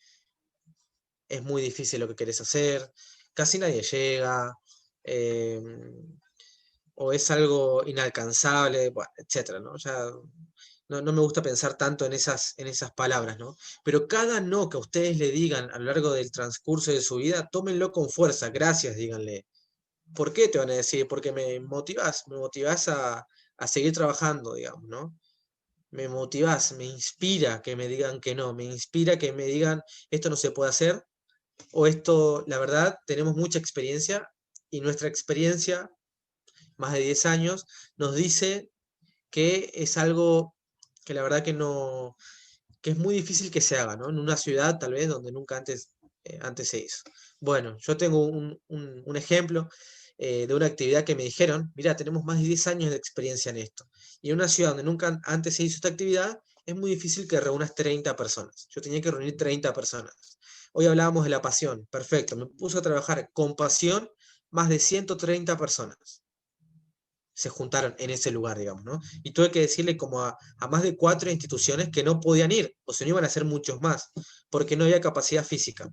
es muy difícil lo que querés hacer, casi nadie llega, eh, o es algo inalcanzable, bueno, etcétera, ¿no? Ya no me gusta pensar tanto en esas palabras, ¿no? Pero cada no que ustedes le digan a lo largo del transcurso de su vida, tómenlo con fuerza, gracias, díganle. ¿Por qué te van a decir? Porque me motivás a seguir trabajando, digamos, ¿no? Me motivás, me inspira que me digan que no, me inspira que me digan esto no se puede hacer o esto, la verdad, tenemos mucha experiencia y nuestra experiencia, más de 10 años, nos dice que es algo que la verdad que no, que es muy difícil que se haga, ¿no? En una ciudad tal vez donde nunca antes se hizo. Bueno, yo tengo un ejemplo de una actividad que me dijeron, mira, tenemos más de 10 años de experiencia en esto. Y en una ciudad donde nunca antes se hizo esta actividad, es muy difícil que reúnas 30 personas. Yo tenía que reunir 30 personas. Hoy hablábamos de la pasión, perfecto. Me puse a trabajar con pasión, más de 130 personas se juntaron en ese lugar, digamos, ¿no? Y tuve que decirle como a más de 4 instituciones que no podían ir, o se no iban a ser muchos más, porque no había capacidad física.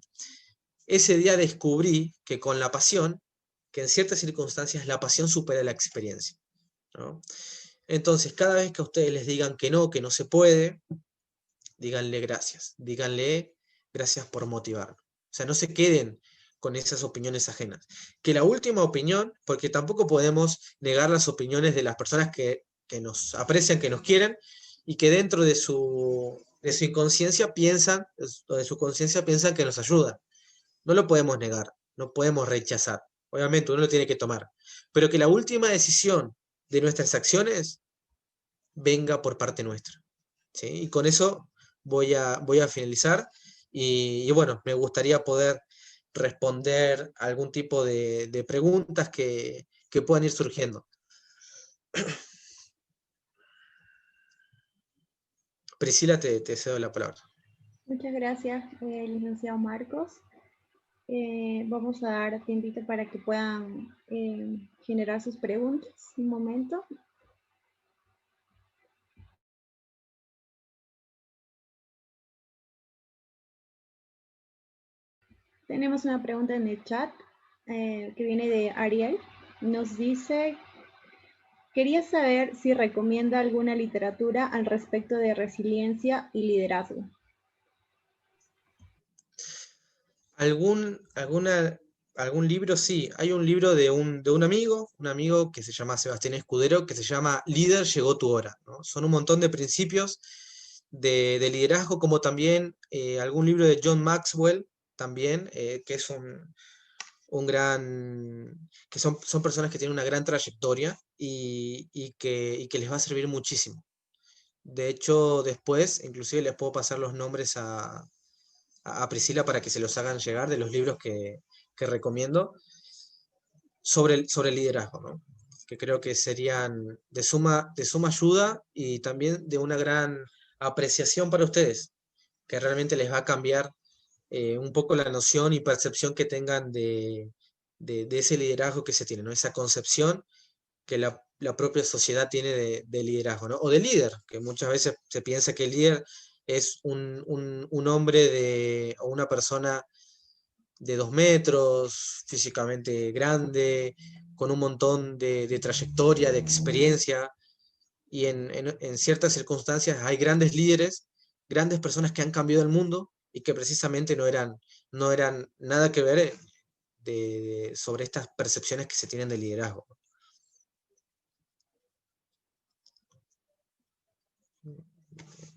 Ese día descubrí que con la pasión, que en ciertas circunstancias la pasión supera la experiencia, ¿no? Entonces, cada vez que a ustedes les digan que no se puede, díganle gracias por motivarme. O sea, no se queden con esas opiniones ajenas. Que la última opinión, porque tampoco podemos negar las opiniones de las personas que nos aprecian, que nos quieren, y que dentro de su inconsciencia piensan, o de su conciencia piensan que nos ayudan. No lo podemos negar, no podemos rechazar. Obviamente uno lo tiene que tomar. Pero que la última decisión de nuestras acciones venga por parte nuestra. ¿Sí? Y con eso voy a finalizar. Y bueno, me gustaría poder responder algún tipo de preguntas que puedan ir surgiendo. Priscila, te cedo la palabra.
Muchas gracias, licenciado Marcos. Vamos a dar tiempito para que puedan generar sus preguntas. Un momento. Tenemos una pregunta en el chat que viene de Ariel. Nos dice, Quería saber si recomienda alguna literatura al respecto de resiliencia y liderazgo.
¿Algún libro? Sí, hay un libro de un amigo que se llama Sebastián Escudero, que se llama Líder, llegó tu hora, ¿no? Son un montón de principios de liderazgo, como también algún libro de John Maxwell, también, que es un gran, que son personas que tienen una gran trayectoria y que les va a servir muchísimo. De hecho, después, inclusive les puedo pasar los nombres a Priscila para que se los hagan llegar de los libros que recomiendo sobre el liderazgo, ¿no? Que creo que serían de suma ayuda y también de una gran apreciación para ustedes, que realmente les va a cambiar un poco la noción y percepción que tengan de ese liderazgo que se tiene, ¿no? Esa concepción que la propia sociedad tiene de liderazgo, ¿no? O de líder, que muchas veces se piensa que el líder es un hombre o una persona de 2 metros, físicamente grande, con un montón de trayectoria, de experiencia, y en ciertas circunstancias hay grandes líderes, grandes personas que han cambiado el mundo y que precisamente no eran nada que ver sobre estas percepciones que se tienen de liderazgo.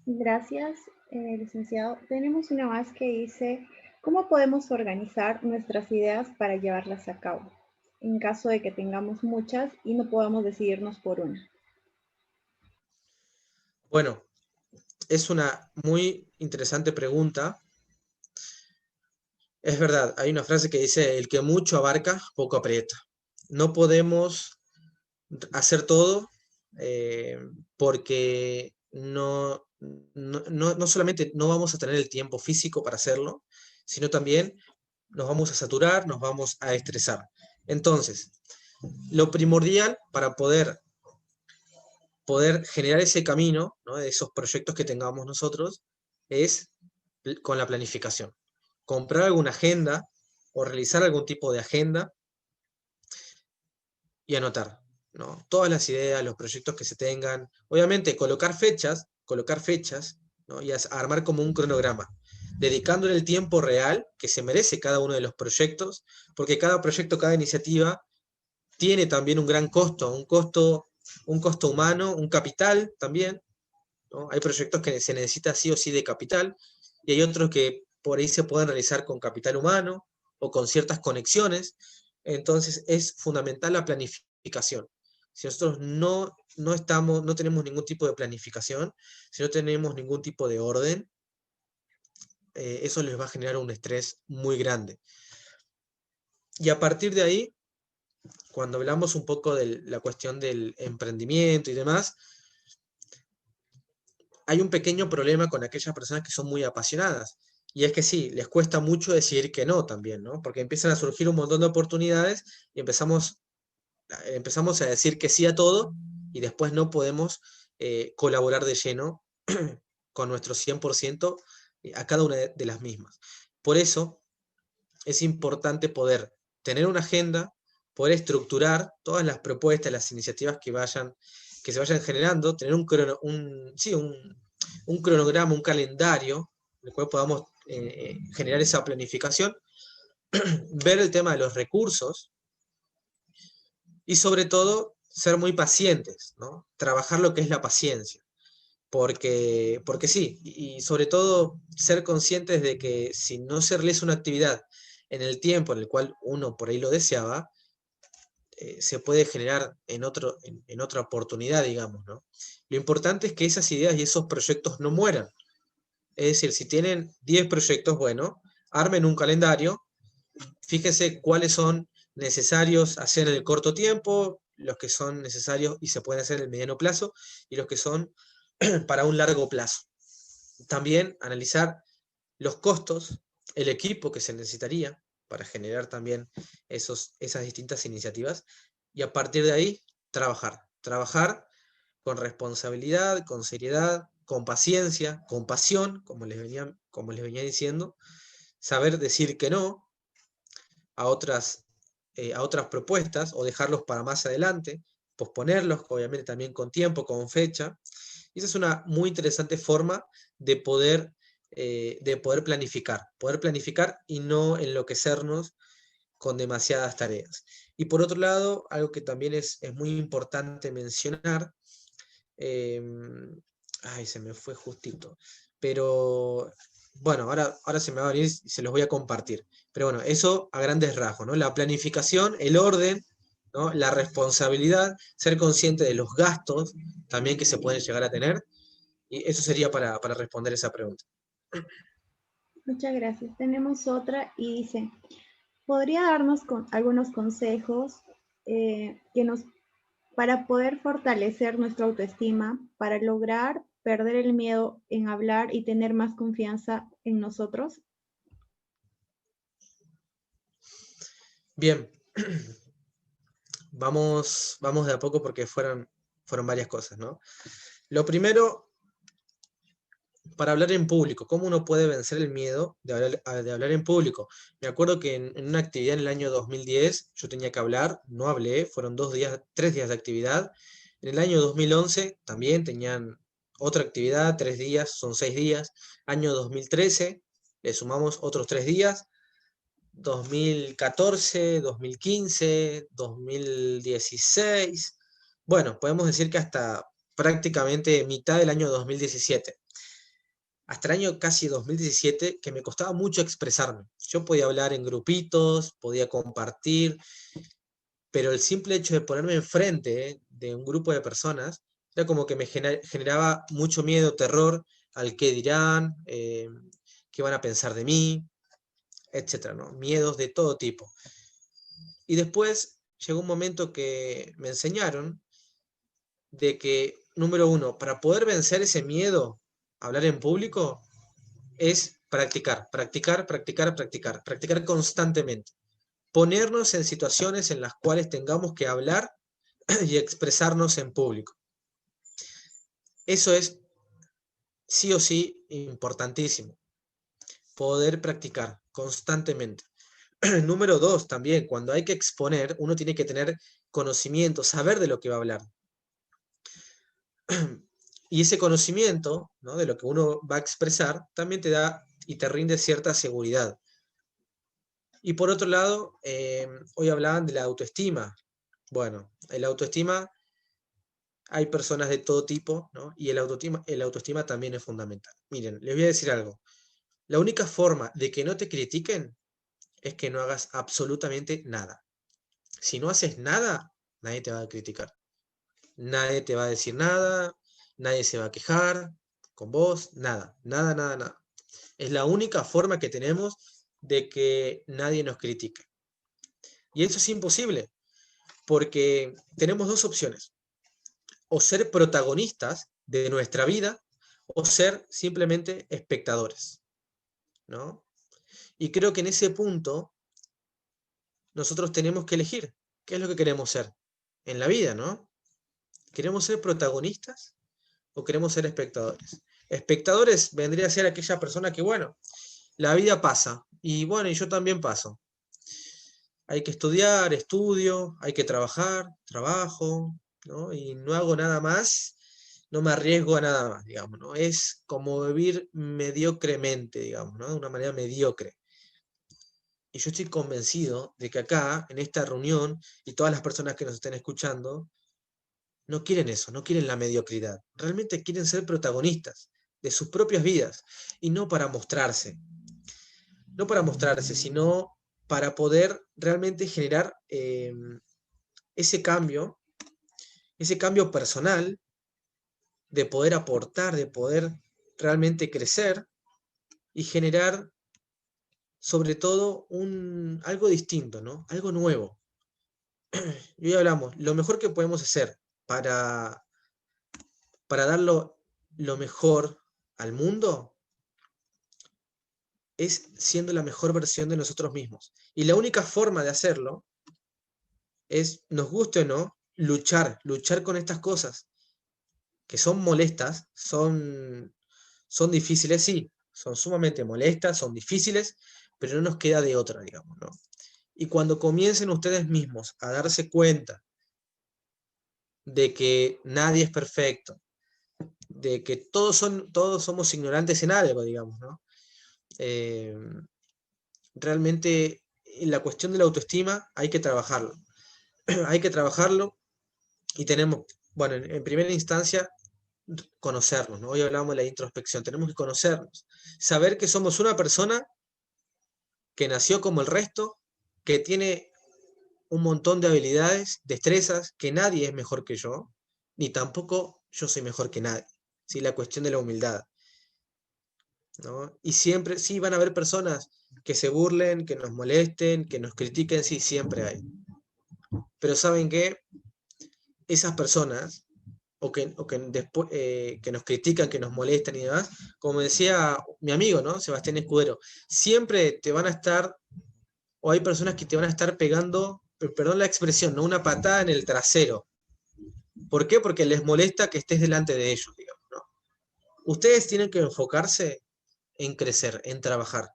Gracias, licenciado. Tenemos una más que dice, ¿cómo podemos organizar nuestras ideas para llevarlas a cabo? En caso de que tengamos muchas y no podamos decidirnos por una.
Bueno, es una muy interesante pregunta. Es verdad, hay una frase que dice, el que mucho abarca, poco aprieta. No podemos hacer todo eh, porque no solamente no vamos a tener el tiempo físico para hacerlo, sino también nos vamos a saturar, nos vamos a estresar. Entonces, lo primordial para poder generar ese camino, ¿no? De esos proyectos que tengamos nosotros, es con la planificación. Comprar alguna agenda o realizar algún tipo de agenda y anotar, ¿no? Todas las ideas, los proyectos que se tengan. Obviamente, colocar fechas, ¿no? Y armar como un cronograma, dedicándole el tiempo real que se merece cada uno de los proyectos, porque cada proyecto, cada iniciativa tiene también un gran costo, un costo humano, un capital también, ¿no? Hay proyectos que se necesita sí o sí de capital, y hay otros que por ahí se pueden realizar con capital humano o con ciertas conexiones. Entonces es fundamental la planificación. Si nosotros no tenemos ningún tipo de planificación, si no tenemos ningún tipo de orden, eso les va a generar un estrés muy grande. Y a partir de ahí, cuando hablamos un poco de la cuestión del emprendimiento y demás, hay un pequeño problema con aquellas personas que son muy apasionadas. Y es que sí, les cuesta mucho decir que no también, ¿no? Porque empiezan a surgir un montón de oportunidades y empezamos a decir que sí a todo y después no podemos colaborar de lleno con nuestro 100% a cada una de las mismas. Por eso es importante poder tener una agenda, poder estructurar todas las propuestas, las iniciativas que se vayan generando, tener un cronograma, un calendario, en el cual podamos generar esa planificación, ver el tema de los recursos y sobre todo ser muy pacientes, ¿no? Trabajar lo que es la paciencia. Porque sí, y sobre todo ser conscientes de que si no se realiza una actividad en el tiempo en el cual uno por ahí lo deseaba, se puede generar en otra oportunidad, digamos, ¿no? Lo importante es que esas ideas y esos proyectos no mueran. Es decir, si tienen 10 proyectos, bueno, armen un calendario, fíjense cuáles son necesarios hacer en el corto tiempo, los que son necesarios y se pueden hacer en el mediano plazo, y los que son para un largo plazo. También analizar los costos, el equipo que se necesitaría para generar también esas distintas iniciativas, y a partir de ahí trabajar con responsabilidad, con seriedad, con paciencia, con pasión, como les venía diciendo, saber decir que no a otras propuestas o dejarlos para más adelante, posponerlos, obviamente también con tiempo, con fecha. Y esa es una muy interesante forma de poder planificar y no enloquecernos con demasiadas tareas. Y por otro lado, algo que también es muy importante mencionar, eh, ay, se me fue justito, pero bueno, ahora se me va a venir y se los voy a compartir. Pero bueno, eso a grandes rasgos, ¿no? La planificación, el orden, ¿no? La responsabilidad, ser consciente de los gastos también que se pueden llegar a tener, y eso sería para responder esa pregunta.
Muchas gracias. Tenemos otra y dice, ¿podría darnos algunos consejos que nos para poder fortalecer nuestra autoestima, para lograr perder el miedo en hablar y tener más confianza en nosotros?
Bien, vamos de a poco porque fueron varias cosas, ¿no? Lo primero, para hablar en público, ¿cómo uno puede vencer el miedo de hablar en público? Me acuerdo que en una actividad en el año 2010 yo tenía que hablar, no hablé, fueron 2 días, 3 días de actividad. En el año 2011 también tenían otra actividad, 3 días, son 6 días. Año 2013 le sumamos otros 3 días. 2014, 2015, 2016. Bueno, podemos decir que hasta prácticamente mitad del año 2017. Hasta el año casi 2017 que me costaba mucho expresarme. Yo podía hablar en grupitos, podía compartir, pero el simple hecho de ponerme enfrente de un grupo de personas era como que me generaba mucho miedo, terror al qué dirán, qué van a pensar de mí, etcétera, ¿no? Miedos de todo tipo. Y después llegó un momento que me enseñaron de que, número uno, para poder vencer ese miedo a hablar en público, es practicar constantemente. Ponernos en situaciones en las cuales tengamos que hablar y expresarnos en público. Eso es sí o sí importantísimo, poder practicar constantemente. Número dos, también, cuando hay que exponer, uno tiene que tener conocimiento, saber de lo que va a hablar. Y ese conocimiento, ¿no?, de lo que uno va a expresar también te da y te rinde cierta seguridad. Y por otro lado, hoy hablaban de la autoestima. Bueno, el autoestima, hay personas de todo tipo, ¿no? Y el autoestima también es fundamental. Miren, les voy a decir algo. La única forma de que no te critiquen es que no hagas absolutamente nada. Si no haces nada, nadie te va a criticar. Nadie te va a decir nada, nadie se va a quejar con vos, nada, nada, nada, nada. Es la única forma que tenemos de que nadie nos critique. Y eso es imposible, porque tenemos dos opciones: o ser protagonistas de nuestra vida o ser simplemente espectadores, ¿no? Y creo que en ese punto nosotros tenemos que elegir qué es lo que queremos ser en la vida, ¿no? ¿Queremos ser protagonistas o queremos ser espectadores? Espectadores vendría a ser aquella persona que, bueno, la vida pasa y bueno, y yo también paso. Hay que estudiar, estudio, hay que trabajar, trabajo, ¿no? Y no hago nada más, no me arriesgo a nada más, digamos, ¿no? Es como vivir mediocremente, digamos, ¿no? De una manera mediocre. Y yo estoy convencido de que acá, en esta reunión, y todas las personas que nos estén escuchando, no quieren eso, no quieren la mediocridad. Realmente quieren ser protagonistas de sus propias vidas y no para mostrarse. No para mostrarse, sino para poder realmente generar ese cambio personal, de poder aportar, de poder realmente crecer y generar sobre todo algo distinto, ¿no? Algo nuevo. Y hoy hablamos, lo mejor que podemos hacer para, para dar lo mejor al mundo es siendo la mejor versión de nosotros mismos. Y la única forma de hacerlo es, nos guste o no, luchar con estas cosas, que son molestas, son difíciles, sí, son sumamente molestas, son difíciles, pero no nos queda de otra, digamos, ¿no? Y cuando comiencen ustedes mismos a darse cuenta de que nadie es perfecto, de que todos somos ignorantes en algo, digamos, ¿no? Eh, Realmente la cuestión de la autoestima hay que trabajarlo. Hay que trabajarlo y tenemos, bueno, en primera instancia, conocernos, ¿no? Hoy hablamos de la introspección, tenemos que conocernos, saber que somos una persona que nació como el resto, que tiene un montón de habilidades, destrezas, que nadie es mejor que yo, ni tampoco yo soy mejor que nadie. ¿Sí? La cuestión de la humildad, ¿no? Y siempre, sí, van a haber personas que se burlen, que nos molesten, que nos critiquen, sí, siempre hay. Pero ¿saben qué? Esas personas, o que después, que nos critican, que nos molestan y demás, como decía mi amigo, ¿no? Sebastián Escudero, siempre te van a estar, o hay personas que te van a estar pegando, perdón la expresión, ¿no? Una patada en el trasero. ¿Por qué? Porque les molesta que estés delante de ellos, digamos, ¿no? Ustedes tienen que enfocarse en crecer, en trabajar,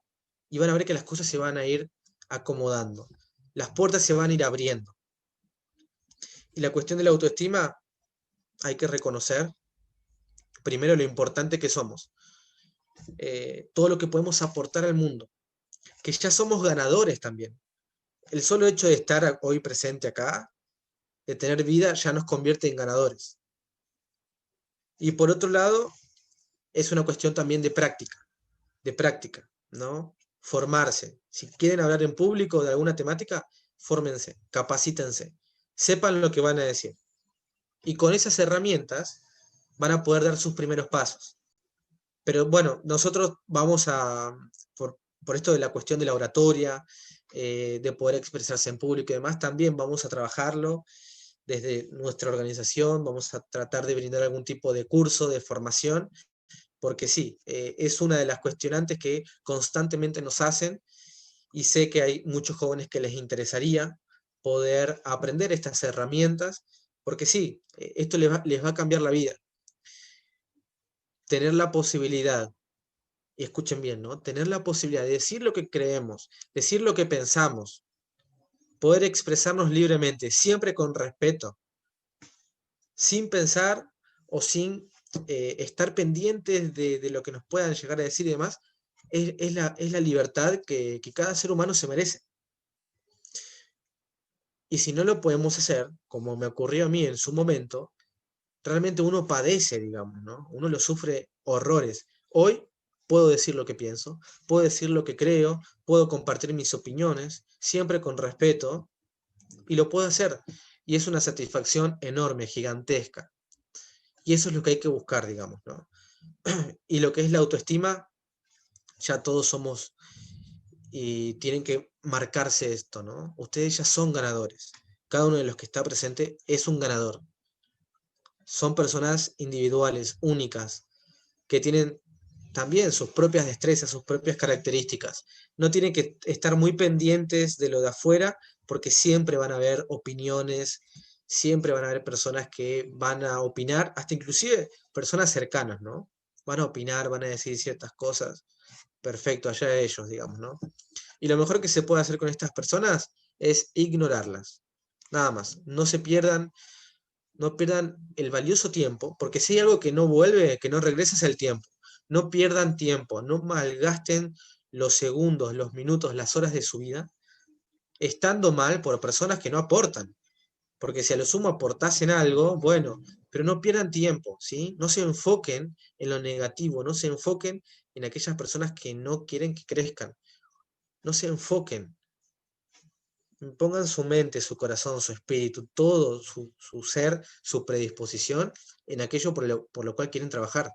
y van a ver que las cosas se van a ir acomodando, las puertas se van a ir abriendo. Y la cuestión de la autoestima, hay que reconocer primero lo importante que somos, todo lo que podemos aportar al mundo, que ya somos ganadores también. El solo hecho de estar hoy presente acá, de tener vida, ya nos convierte en ganadores. Y por otro lado, es una cuestión también de práctica, ¿no? Formarse. Si quieren hablar en público de alguna temática, fórmense, capacítense, sepan lo que van a decir. Y con esas herramientas van a poder dar sus primeros pasos. Pero bueno, nosotros vamos a, por esto de la cuestión de la oratoria, de poder expresarse en público y demás, también vamos a trabajarlo desde nuestra organización, vamos a tratar de brindar algún tipo de curso, de formación, porque sí, es una de las cuestionantes que constantemente nos hacen y sé que hay muchos jóvenes que les interesaría poder aprender estas herramientas, porque sí, esto les va a cambiar la vida. Tener la posibilidad, y escuchen bien, ¿no? Tener la posibilidad de decir lo que creemos, decir lo que pensamos, poder expresarnos libremente, siempre con respeto, sin pensar o sin estar pendientes de lo que nos puedan llegar a decir y demás, es la libertad que cada ser humano se merece. Y si no lo podemos hacer, como me ocurrió a mí en su momento, realmente uno padece, digamos, ¿no? Uno lo sufre horrores. Hoy puedo decir lo que pienso, puedo decir lo que creo, puedo compartir mis opiniones, siempre con respeto, y lo puedo hacer. Y es una satisfacción enorme, gigantesca. Y eso es lo que hay que buscar, digamos, ¿no? Y lo que es la autoestima, ya todos somos y tienen que marcarse esto, ¿no? Ustedes ya son ganadores. Cada uno de los que está presente es un ganador. Son personas individuales, únicas, que tienen también sus propias destrezas, sus propias características. No tienen que estar muy pendientes de lo de afuera, porque siempre van a haber opiniones, siempre van a haber personas que van a opinar, hasta inclusive personas cercanas, ¿no? Van a opinar, van a decir ciertas cosas. Perfecto, allá ellos, digamos, ¿no? Y lo mejor que se puede hacer con estas personas es ignorarlas. Nada más. No pierdan el valioso tiempo, porque si hay algo que no vuelve, que no regresa es el tiempo. No pierdan tiempo, no malgasten los segundos, los minutos, las horas de su vida estando mal por personas que no aportan. Porque si a lo sumo aportasen algo, bueno, pero no pierdan tiempo, ¿sí? No se enfoquen en lo negativo, no se enfoquen en aquellas personas que no quieren que crezcan. No se enfoquen. Pongan su mente, su corazón, su espíritu, todo su ser, su predisposición en aquello por lo cual quieren trabajar.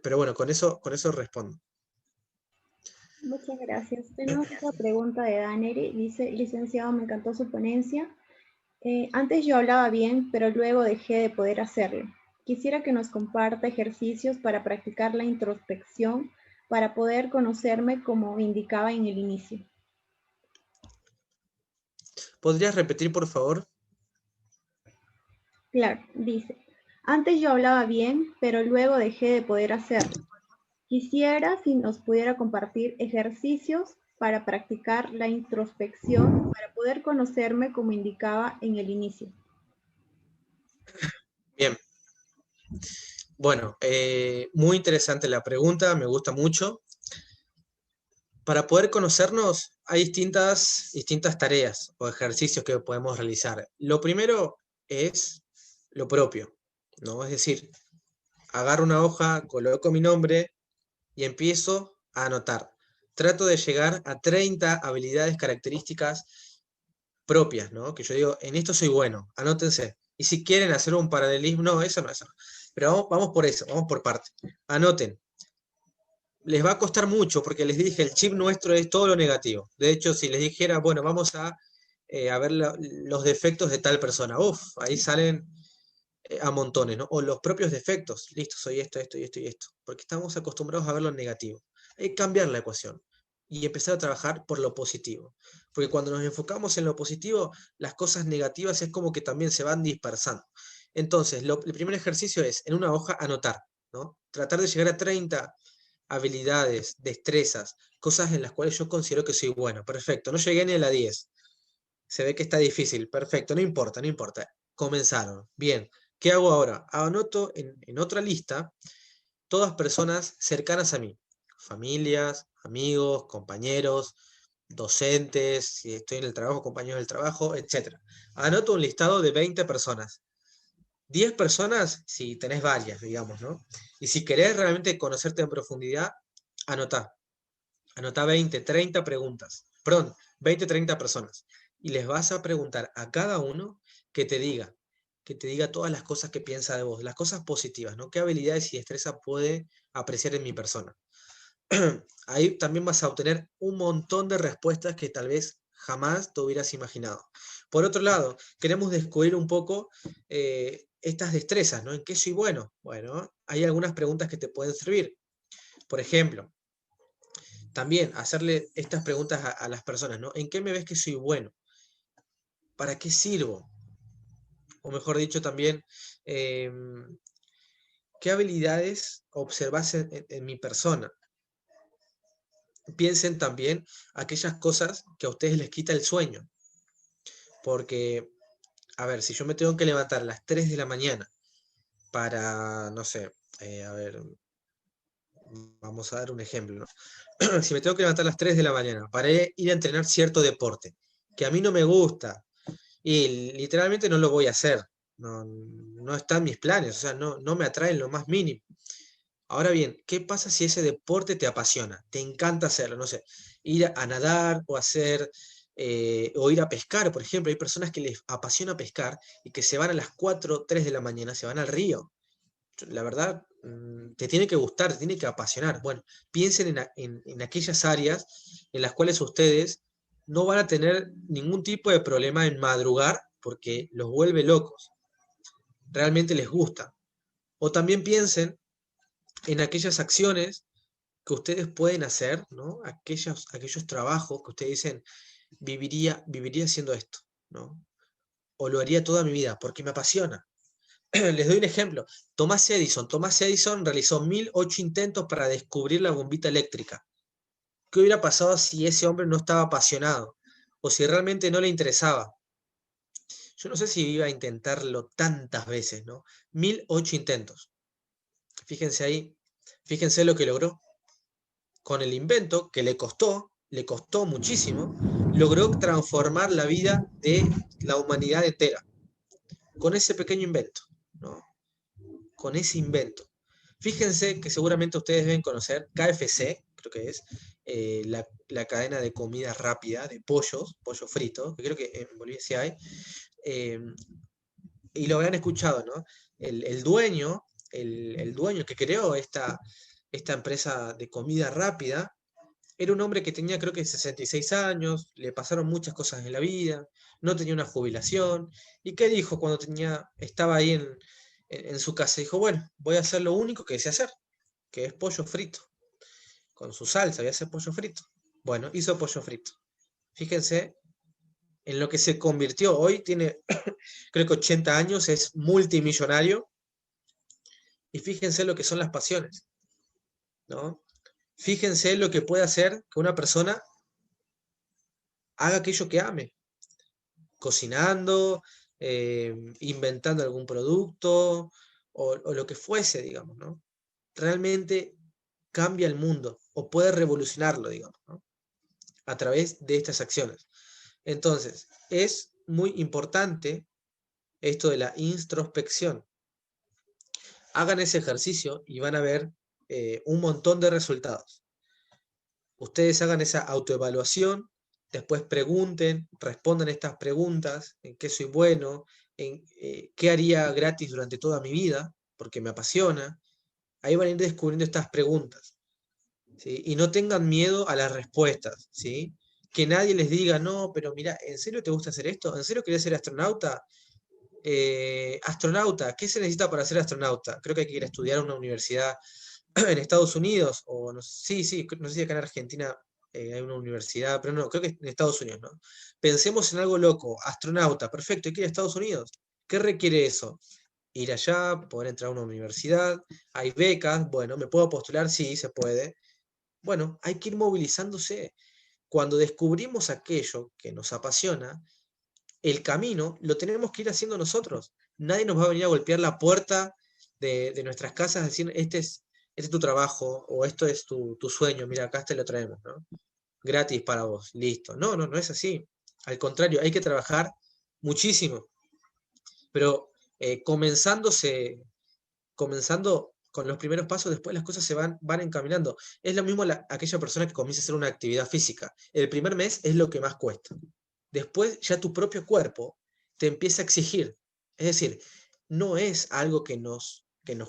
Pero bueno, con eso respondo.
Muchas gracias. Tenemos otra pregunta de Daneri. Dice, licenciado, me encantó su ponencia. Antes yo hablaba bien, pero luego dejé de poder hacerlo. Quisiera que nos comparta ejercicios para practicar la introspección, para poder conocerme como indicaba en el inicio.
¿Podrías repetir, por favor?
Claro, dice, antes yo hablaba bien, pero luego dejé de poder hacerlo. Quisiera si nos pudiera compartir ejercicios para practicar la introspección, para poder conocerme como indicaba en el inicio.
Bien, bueno, muy interesante la pregunta, me gusta mucho. Para poder conocernos hay distintas tareas o ejercicios que podemos realizar. Lo primero es lo propio, ¿no? Es decir, agarro una hoja, coloco mi nombre y empiezo a anotar. Trato de llegar a 30 habilidades características propias, ¿no? Que yo digo, en esto soy bueno, anótense. Y si quieren hacer un paralelismo, no, eso no, eso no. Pero vamos por eso, vamos por parte. Anoten. Les va a costar mucho porque les dije, el chip nuestro es todo lo negativo. De hecho, si les dijera, bueno, vamos a ver los defectos de tal persona, uff, ahí salen a montones, ¿no? O los propios defectos, listo, soy esto, esto y esto y esto, porque estamos acostumbrados a ver lo negativo. Hay que cambiar la ecuación y empezar a trabajar por lo positivo. Porque cuando nos enfocamos en lo positivo, las cosas negativas es como que también se van dispersando. Entonces, el primer ejercicio es, en una hoja, anotar, ¿no? Tratar de llegar a 30 habilidades, destrezas, cosas en las cuales yo considero que soy bueno. Perfecto, no llegué ni a la 10. Se ve que está difícil. Perfecto, no importa, no importa. Comenzaron. Bien, ¿qué hago ahora? Anoto en otra lista todas personas cercanas a mí. Familias, amigos, compañeros, docentes, si estoy en el trabajo, compañeros del trabajo, etcétera. Anoto un listado de 20 personas. 10 personas, si tenés varias, digamos, ¿no? Y si querés realmente conocerte en profundidad, anotá. Anotá 20, 30 preguntas. Perdón, 20, 30 personas. Y les vas a preguntar a cada uno que te diga, que te diga todas las cosas que piensa de vos, las cosas positivas, ¿no? ¿Qué habilidades y destreza puede apreciar en mi persona? Ahí también vas a obtener un montón de respuestas que tal vez jamás te hubieras imaginado. Por otro lado, queremos descubrir un poco estas destrezas, ¿no? ¿En qué soy bueno? Bueno, hay algunas preguntas que te pueden servir. Por ejemplo, también hacerle estas preguntas a las personas, ¿no? ¿En qué me ves que soy bueno? ¿Para qué sirvo? O mejor dicho, también, ¿qué habilidades observas en mi persona? Piensen también aquellas cosas que a ustedes les quita el sueño. Porque, a ver, si yo me tengo que levantar a las 3 de la mañana para, no sé, a ver, vamos a dar un ejemplo, ¿no? Si me tengo que levantar a las 3 de la mañana para ir a entrenar cierto deporte, que a mí no me gusta, y literalmente no lo voy a hacer, no, no está en mis planes, o sea, no me atrae en lo más mínimo. Ahora bien, ¿qué pasa si ese deporte te apasiona? Te encanta hacerlo, no sé, ir a nadar o hacer, o ir a pescar, por ejemplo. Hay personas que les apasiona pescar y que se van a las 4 3 de la mañana, se van al río. La verdad, te tiene que gustar, te tiene que apasionar. Bueno, piensen en aquellas áreas en las cuales ustedes no van a tener ningún tipo de problema en madrugar porque los vuelve locos. Realmente les gusta. O también piensen en aquellas acciones que ustedes pueden hacer, ¿no? Aquellos trabajos que ustedes dicen, viviría haciendo esto, ¿no? O lo haría toda mi vida, porque me apasiona. Les doy un ejemplo. Tomás Edison. Tomás Edison realizó 1008 intentos para descubrir la bombita eléctrica. ¿Qué hubiera pasado si ese hombre no estaba apasionado? O si realmente no le interesaba. Yo no sé si iba a intentarlo tantas veces, ¿no? 1008 intentos. Fíjense ahí, fíjense lo que logró. Con el invento que le costó muchísimo, logró transformar la vida de la humanidad entera. Con ese pequeño invento, ¿no? Con ese invento. Fíjense que seguramente ustedes deben conocer KFC, creo que es, la cadena de comida rápida de pollos, pollo frito, que creo que en Bolivia sí hay, eh, y lo habrán escuchado, ¿no? El dueño, el dueño que creó esta empresa de comida rápida, era un hombre que tenía creo que 66 años, le pasaron muchas cosas en la vida, no tenía una jubilación. ¿Y qué dijo cuando estaba ahí en su casa? Dijo, bueno, voy a hacer lo único que sé hacer, que es pollo frito. Con su salsa, voy a hacer pollo frito. Bueno, hizo pollo frito. Fíjense en lo que se convirtió. Hoy tiene, creo que 80 años, es multimillonario. Y fíjense lo que son las pasiones, ¿no? Fíjense lo que puede hacer que una persona haga aquello que ame, cocinando, inventando algún producto o lo que fuese, digamos, ¿no? Realmente cambia el mundo o puede revolucionarlo, digamos, ¿no? A través de estas acciones. Entonces, es muy importante esto de la introspección. Hagan ese ejercicio y van a ver un montón de resultados. Ustedes hagan esa autoevaluación, después pregunten, respondan estas preguntas, en qué soy bueno, en qué haría gratis durante toda mi vida, porque me apasiona. Ahí van a ir descubriendo estas preguntas, ¿sí? Y no tengan miedo a las respuestas, ¿sí? Que nadie les diga, no, pero mira, ¿en serio te gusta hacer esto? ¿En serio querés ser astronauta? Astronauta, ¿qué se necesita para ser astronauta? Creo que hay que ir a estudiar a una universidad en Estados Unidos, o no, sí, no sé si acá en Argentina hay una universidad, pero no, creo que en Estados Unidos, ¿no? Pensemos en algo loco, astronauta, perfecto, hay que ir a Estados Unidos. ¿Qué requiere eso? Ir allá, poder entrar a una universidad, hay becas, bueno, ¿me puedo postular? Sí, se puede. Bueno, hay que ir movilizándose. Cuando descubrimos aquello que nos apasiona, el camino lo tenemos que ir haciendo nosotros. Nadie nos va a venir a golpear la puerta de nuestras casas diciendo, este es tu trabajo o esto es tu sueño, mira, acá te lo traemos, ¿no? Gratis para vos, listo. No es así. Al contrario, hay que trabajar muchísimo, pero comenzando con los primeros pasos, después las cosas van encaminando. Es lo mismo aquella persona que comienza a hacer una actividad física. El primer mes es lo que más cuesta. Después ya tu propio cuerpo te empieza a exigir. Es decir, no es algo que nos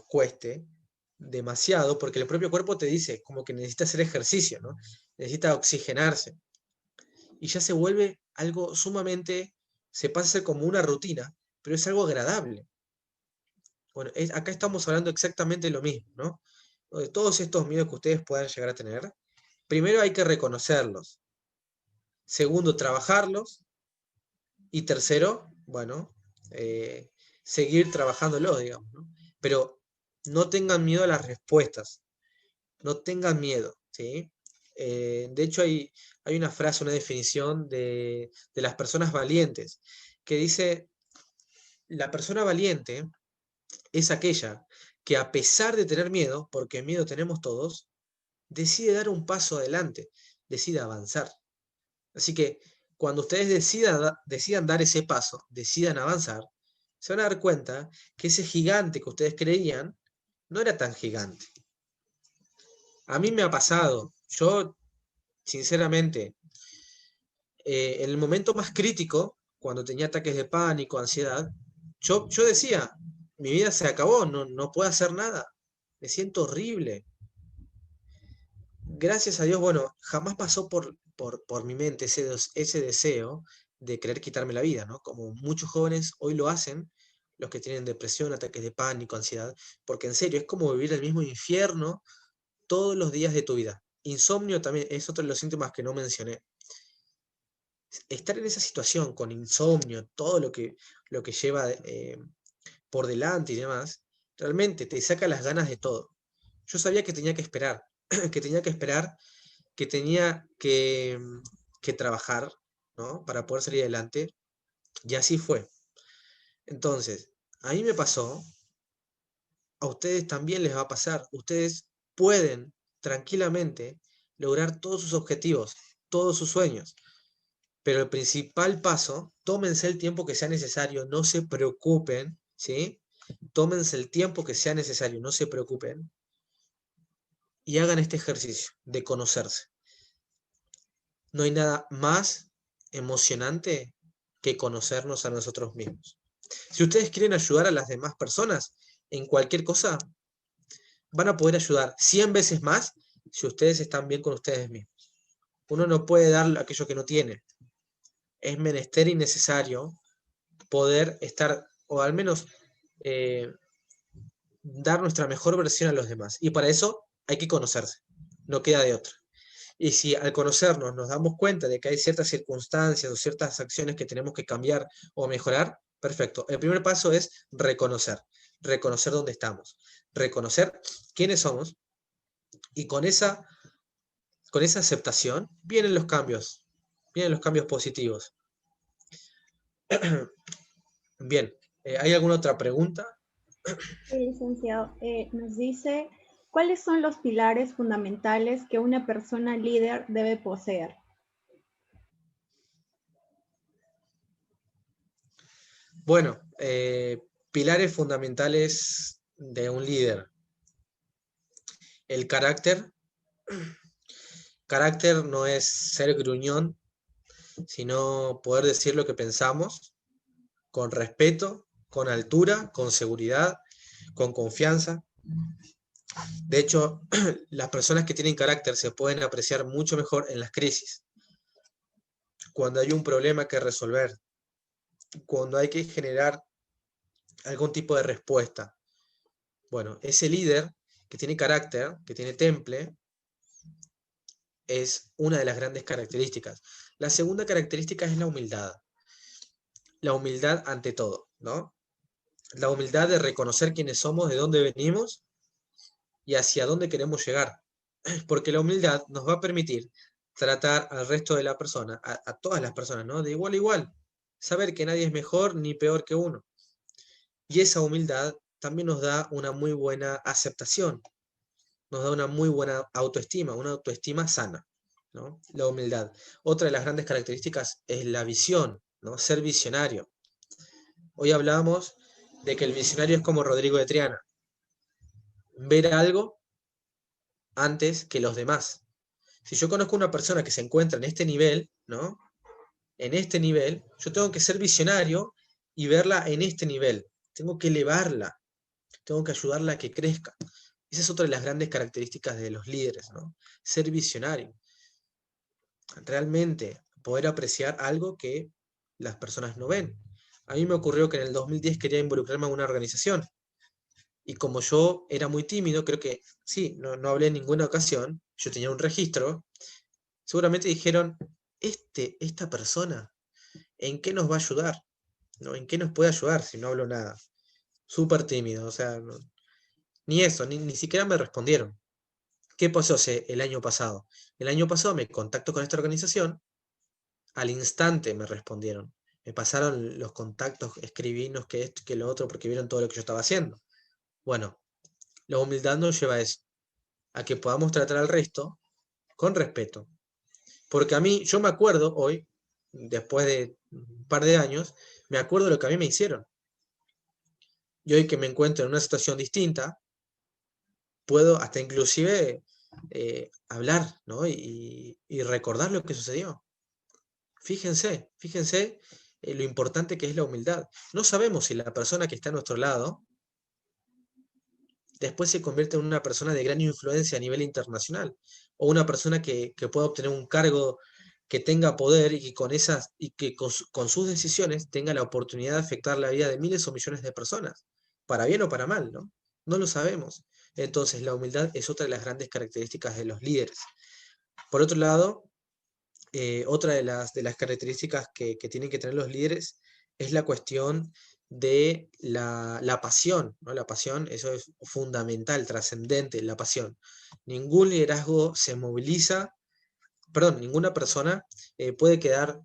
cueste demasiado, porque el propio cuerpo te dice como que necesita hacer ejercicio, ¿no? Necesita oxigenarse. Y ya se vuelve algo sumamente, se pasa a ser como una rutina, pero es algo agradable. Bueno, acá estamos hablando exactamente lo mismo, ¿no? De todos estos miedos que ustedes puedan llegar a tener, primero hay que reconocerlos. Segundo, trabajarlos. Y tercero, bueno, seguir trabajándolo, digamos, ¿no? Pero no tengan miedo a las respuestas, no tengan miedo, ¿sí? De hecho, hay una frase, una definición de las personas valientes, que dice, la persona valiente es aquella que a pesar de tener miedo, porque miedo tenemos todos, decide dar un paso adelante, decide avanzar. Así que cuando ustedes decidan dar ese paso, decidan avanzar, se van a dar cuenta que ese gigante que ustedes creían no era tan gigante. A mí me ha pasado, yo sinceramente, en el momento más crítico, cuando tenía ataques de pánico, ansiedad, yo decía, mi vida se acabó, no puedo hacer nada, me siento horrible. Gracias a Dios, bueno, jamás pasó por mi mente ese deseo de querer quitarme la vida, ¿no? Como muchos jóvenes hoy lo hacen, los que tienen depresión, ataques de pánico, ansiedad, porque en serio es como vivir el mismo infierno todos los días de tu vida. Insomnio también es otro de los síntomas que no mencioné. Estar en esa situación con insomnio, todo lo que lleva por delante y demás, realmente te saca las ganas de todo. Yo sabía que tenía que esperar, que tenía que esperar, que tenía que trabajar, ¿no? Para poder salir adelante, y así fue. Entonces, a mí me pasó, a ustedes también les va a pasar. Ustedes pueden tranquilamente lograr todos sus objetivos, todos sus sueños. Pero el principal paso, tómense el tiempo que sea necesario, no se preocupen, ¿sí? Tómense el tiempo que sea necesario, no se preocupen, y hagan este ejercicio de conocerse. No hay nada más emocionante que conocernos a nosotros mismos. Si ustedes quieren ayudar a las demás personas en cualquier cosa, van a poder ayudar 100 veces más si ustedes están bien con ustedes mismos. Uno no puede dar aquello que no tiene. Es menester y necesario poder estar, o al menos eh, dar nuestra mejor versión a los demás. Y para eso hay que conocerse, no queda de otra. Y si al conocernos nos damos cuenta de que hay ciertas circunstancias o ciertas acciones que tenemos que cambiar o mejorar, perfecto. El primer paso es reconocer dónde estamos, reconocer quiénes somos y con esa aceptación vienen los cambios positivos. Bien, ¿hay alguna otra pregunta?
Sí, licenciado, nos dice, ¿cuáles son los pilares fundamentales que una persona líder debe poseer?
Bueno, pilares fundamentales de un líder. El carácter. Carácter no es ser gruñón, sino poder decir lo que pensamos con respeto, con altura, con seguridad, con confianza. De hecho, las personas que tienen carácter se pueden apreciar mucho mejor en las crisis, cuando hay un problema que resolver, cuando hay que generar algún tipo de respuesta. Bueno, ese líder que tiene carácter, que tiene temple, es una de las grandes características. La segunda característica es la humildad. La humildad ante todo, ¿no? La humildad de reconocer quiénes somos, de dónde venimos y hacia dónde queremos llegar. Porque la humildad nos va a permitir tratar al resto de la persona, a todas las personas, ¿no? De igual a igual. Saber que nadie es mejor ni peor que uno. Y esa humildad también nos da una muy buena aceptación, nos da una muy buena autoestima, una autoestima sana, ¿no? La humildad. Otra de las grandes características es la visión, ¿no? Ser visionario. Hoy hablamos de que el visionario es como Rodrigo de Triana, ver algo antes que los demás. Si yo conozco una persona que se encuentra en este nivel, ¿no? En este nivel, yo tengo que ser visionario y verla en este nivel. Tengo que elevarla, tengo que ayudarla a que crezca. Esa es otra de las grandes características de los líderes, ¿no? Ser visionario. Realmente poder apreciar algo que las personas no ven. A mí me ocurrió que en el 2010 quería involucrarme en una organización y como yo era muy tímido, creo que sí, no hablé en ninguna ocasión, yo tenía un registro, seguramente dijeron, esta persona, ¿en qué nos va a ayudar? ¿No? ¿En qué nos puede ayudar si no hablo nada? Súper tímido, o sea, ni eso, ni siquiera me respondieron. ¿Qué pasó el año pasado? El año pasado me contacto con esta organización. Al instante me respondieron. Me pasaron los contactos, escribinos, que esto, que lo otro, porque vieron todo lo que yo estaba haciendo. Bueno, la humildad nos lleva a eso, a que podamos tratar al resto con respeto. Porque a mí, yo me acuerdo hoy, después de un par de años, me acuerdo de lo que a mí me hicieron. Y hoy que me encuentro en una situación distinta, puedo hasta inclusive hablar, ¿no? Y recordar lo que sucedió. Fíjense lo importante que es la humildad. No sabemos si la persona que está a nuestro lado después se convierte en una persona de gran influencia a nivel internacional, o una persona que pueda obtener un cargo que tenga poder y que con sus decisiones tenga la oportunidad de afectar la vida de miles o millones de personas, para bien o para mal, ¿no? No lo sabemos. Entonces, la humildad es otra de las grandes características de los líderes. Por otro lado, otra de las características que tienen que tener los líderes es la cuestión de la pasión, ¿no? La pasión, eso es fundamental, trascendente, la pasión. Ningún liderazgo se moviliza, perdón, ninguna persona puede quedar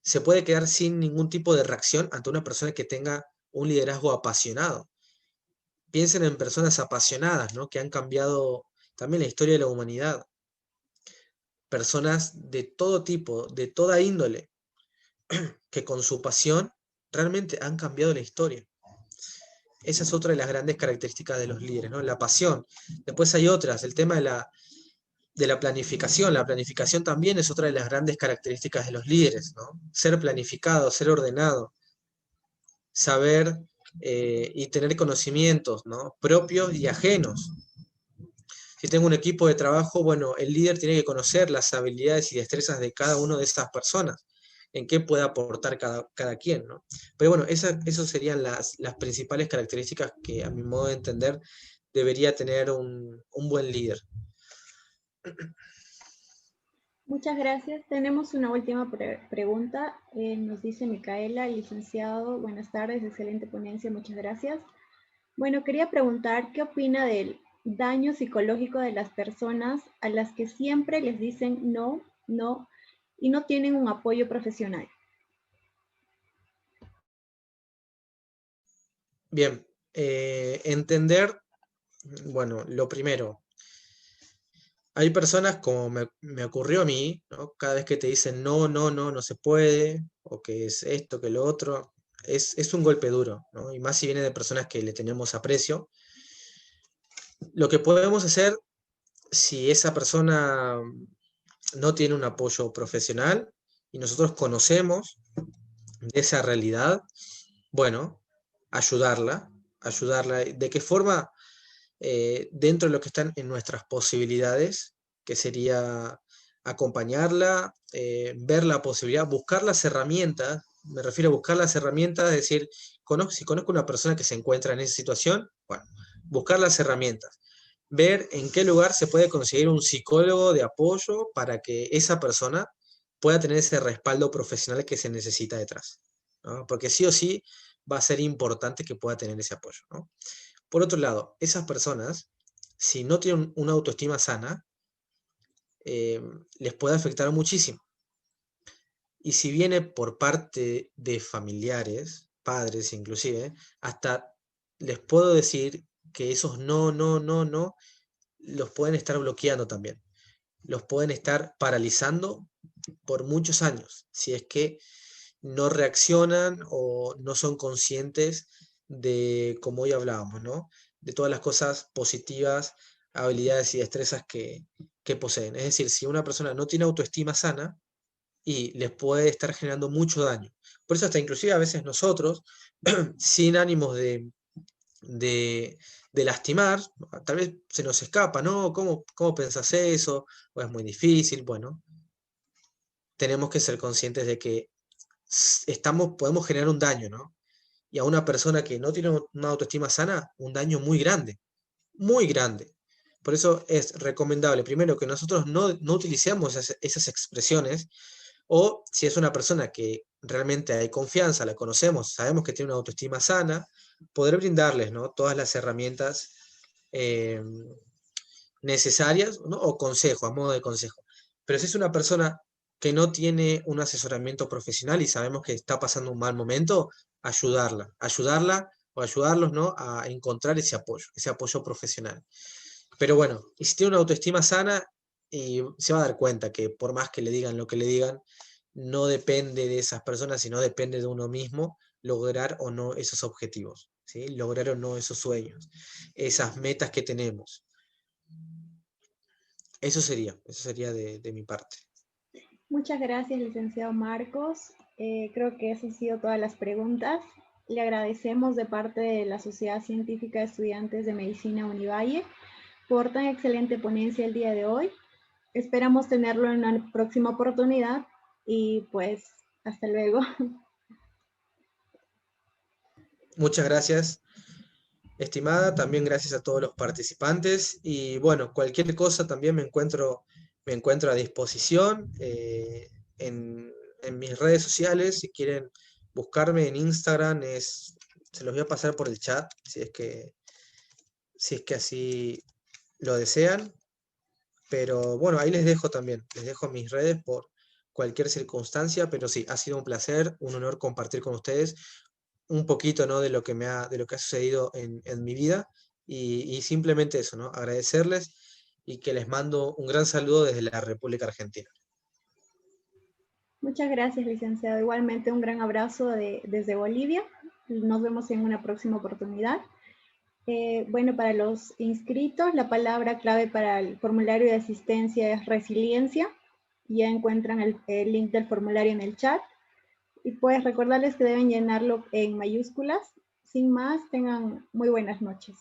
se puede quedar sin ningún tipo de reacción ante una persona que tenga un liderazgo apasionado. Piensen en personas apasionadas, ¿no? Que han cambiado también la historia de la humanidad. Personas de todo tipo, de toda índole, que con su pasión realmente han cambiado la historia. Esa es otra de las grandes características de los líderes, ¿no? La pasión. Después hay otras, el tema de la planificación. La planificación también es otra de las grandes características de los líderes, ¿no? Ser planificado, ser ordenado, saber y tener conocimientos, ¿no? Propios y ajenos. Si tengo un equipo de trabajo, bueno, el líder tiene que conocer las habilidades y destrezas de cada una de esas personas, en qué puede aportar cada quien, ¿no? Pero bueno, esas serían las principales características que a mi modo de entender debería tener un buen líder.
Muchas gracias. Tenemos una última pregunta. Nos dice Micaela, licenciado, buenas tardes, excelente ponencia, muchas gracias. Bueno, quería preguntar, ¿qué opina del daño psicológico de las personas a las que siempre les dicen no, no y no tienen un apoyo profesional?
Bien, entender, bueno, lo primero, hay personas como me ocurrió a mí, ¿no? Cada vez que te dicen no, no, no, no se puede, o que es esto, que lo otro, es un golpe duro, ¿no? Y más si viene de personas que le tenemos aprecio. Lo que podemos hacer si esa persona no tiene un apoyo profesional y nosotros conocemos de esa realidad, bueno, ayudarla, ayudarla. ¿De qué forma? Dentro de lo que están en nuestras posibilidades, que sería acompañarla, ver la posibilidad, buscar las herramientas, me refiero a buscar las herramientas, es decir, si conozco una persona que se encuentra en esa situación, bueno, buscar las herramientas, ver en qué lugar se puede conseguir un psicólogo de apoyo para que esa persona pueda tener ese respaldo profesional que se necesita detrás, ¿no? Porque sí o sí va a ser importante que pueda tener ese apoyo, ¿no? Por otro lado, esas personas, si no tienen una autoestima sana, eh, les puede afectar muchísimo. Y si viene por parte de familiares, padres inclusive, hasta les puedo decir que esos no, no, no, no, los pueden estar bloqueando también. Los pueden estar paralizando por muchos años, si es que no reaccionan o no son conscientes de, como hoy hablábamos, ¿no? De todas las cosas positivas, habilidades y destrezas que poseen. Es decir, si una persona no tiene autoestima sana, y les puede estar generando mucho daño. Por eso hasta inclusive a veces nosotros, sin ánimos de, de lastimar, tal vez se nos escapa, ¿no? ¿Cómo pensás eso? O es muy difícil. Bueno, tenemos que ser conscientes de que podemos generar un daño, ¿no? Y a una persona que no tiene una autoestima sana, un daño muy grande, muy grande. Por eso es recomendable, primero, que nosotros no utilicemos esas expresiones, o si es una persona que realmente hay confianza, la conocemos, sabemos que tiene una autoestima sana, poder brindarles, ¿no? Todas las herramientas eh, necesarias, ¿no? O consejo, a modo de consejo. Pero si es una persona que no tiene un asesoramiento profesional y sabemos que está pasando un mal momento, ayudarla o ayudarlos, ¿no? A encontrar ese apoyo profesional. Pero bueno, y si tiene una autoestima sana, y se va a dar cuenta que por más que le digan lo que le digan, no depende de esas personas, sino depende de uno mismo lograr o no esos objetivos, ¿sí? Lograr o no esos sueños, esas metas que tenemos. Eso sería de mi parte.
Muchas gracias, licenciado Marcos. Creo que esas han sido todas las preguntas. Le agradecemos de parte de la Sociedad Científica de Estudiantes de Medicina Univalle por tan excelente ponencia el día de hoy. Esperamos tenerlo en una próxima oportunidad y pues hasta luego.
Muchas gracias, estimada, también gracias a todos los participantes y bueno, cualquier cosa también me encuentro a disposición en mis redes sociales, si quieren buscarme en Instagram, se los voy a pasar por el chat, si es que así lo desean, pero bueno, ahí les dejo también, les dejo mis redes por cualquier circunstancia, pero sí, ha sido un placer, un honor compartir con ustedes un poquito, ¿no? De lo que ha sucedido en mi vida y simplemente eso, ¿no? Agradecerles y que les mando un gran saludo desde la República Argentina.
Muchas gracias, licenciado. Igualmente un gran abrazo desde Bolivia. Nos vemos en una próxima oportunidad. Bueno, para los inscritos, la palabra clave para el formulario de asistencia es resiliencia. Ya encuentran el link del formulario en el chat. Y pues recordarles que deben llenarlo en mayúsculas. Sin más, tengan muy buenas noches.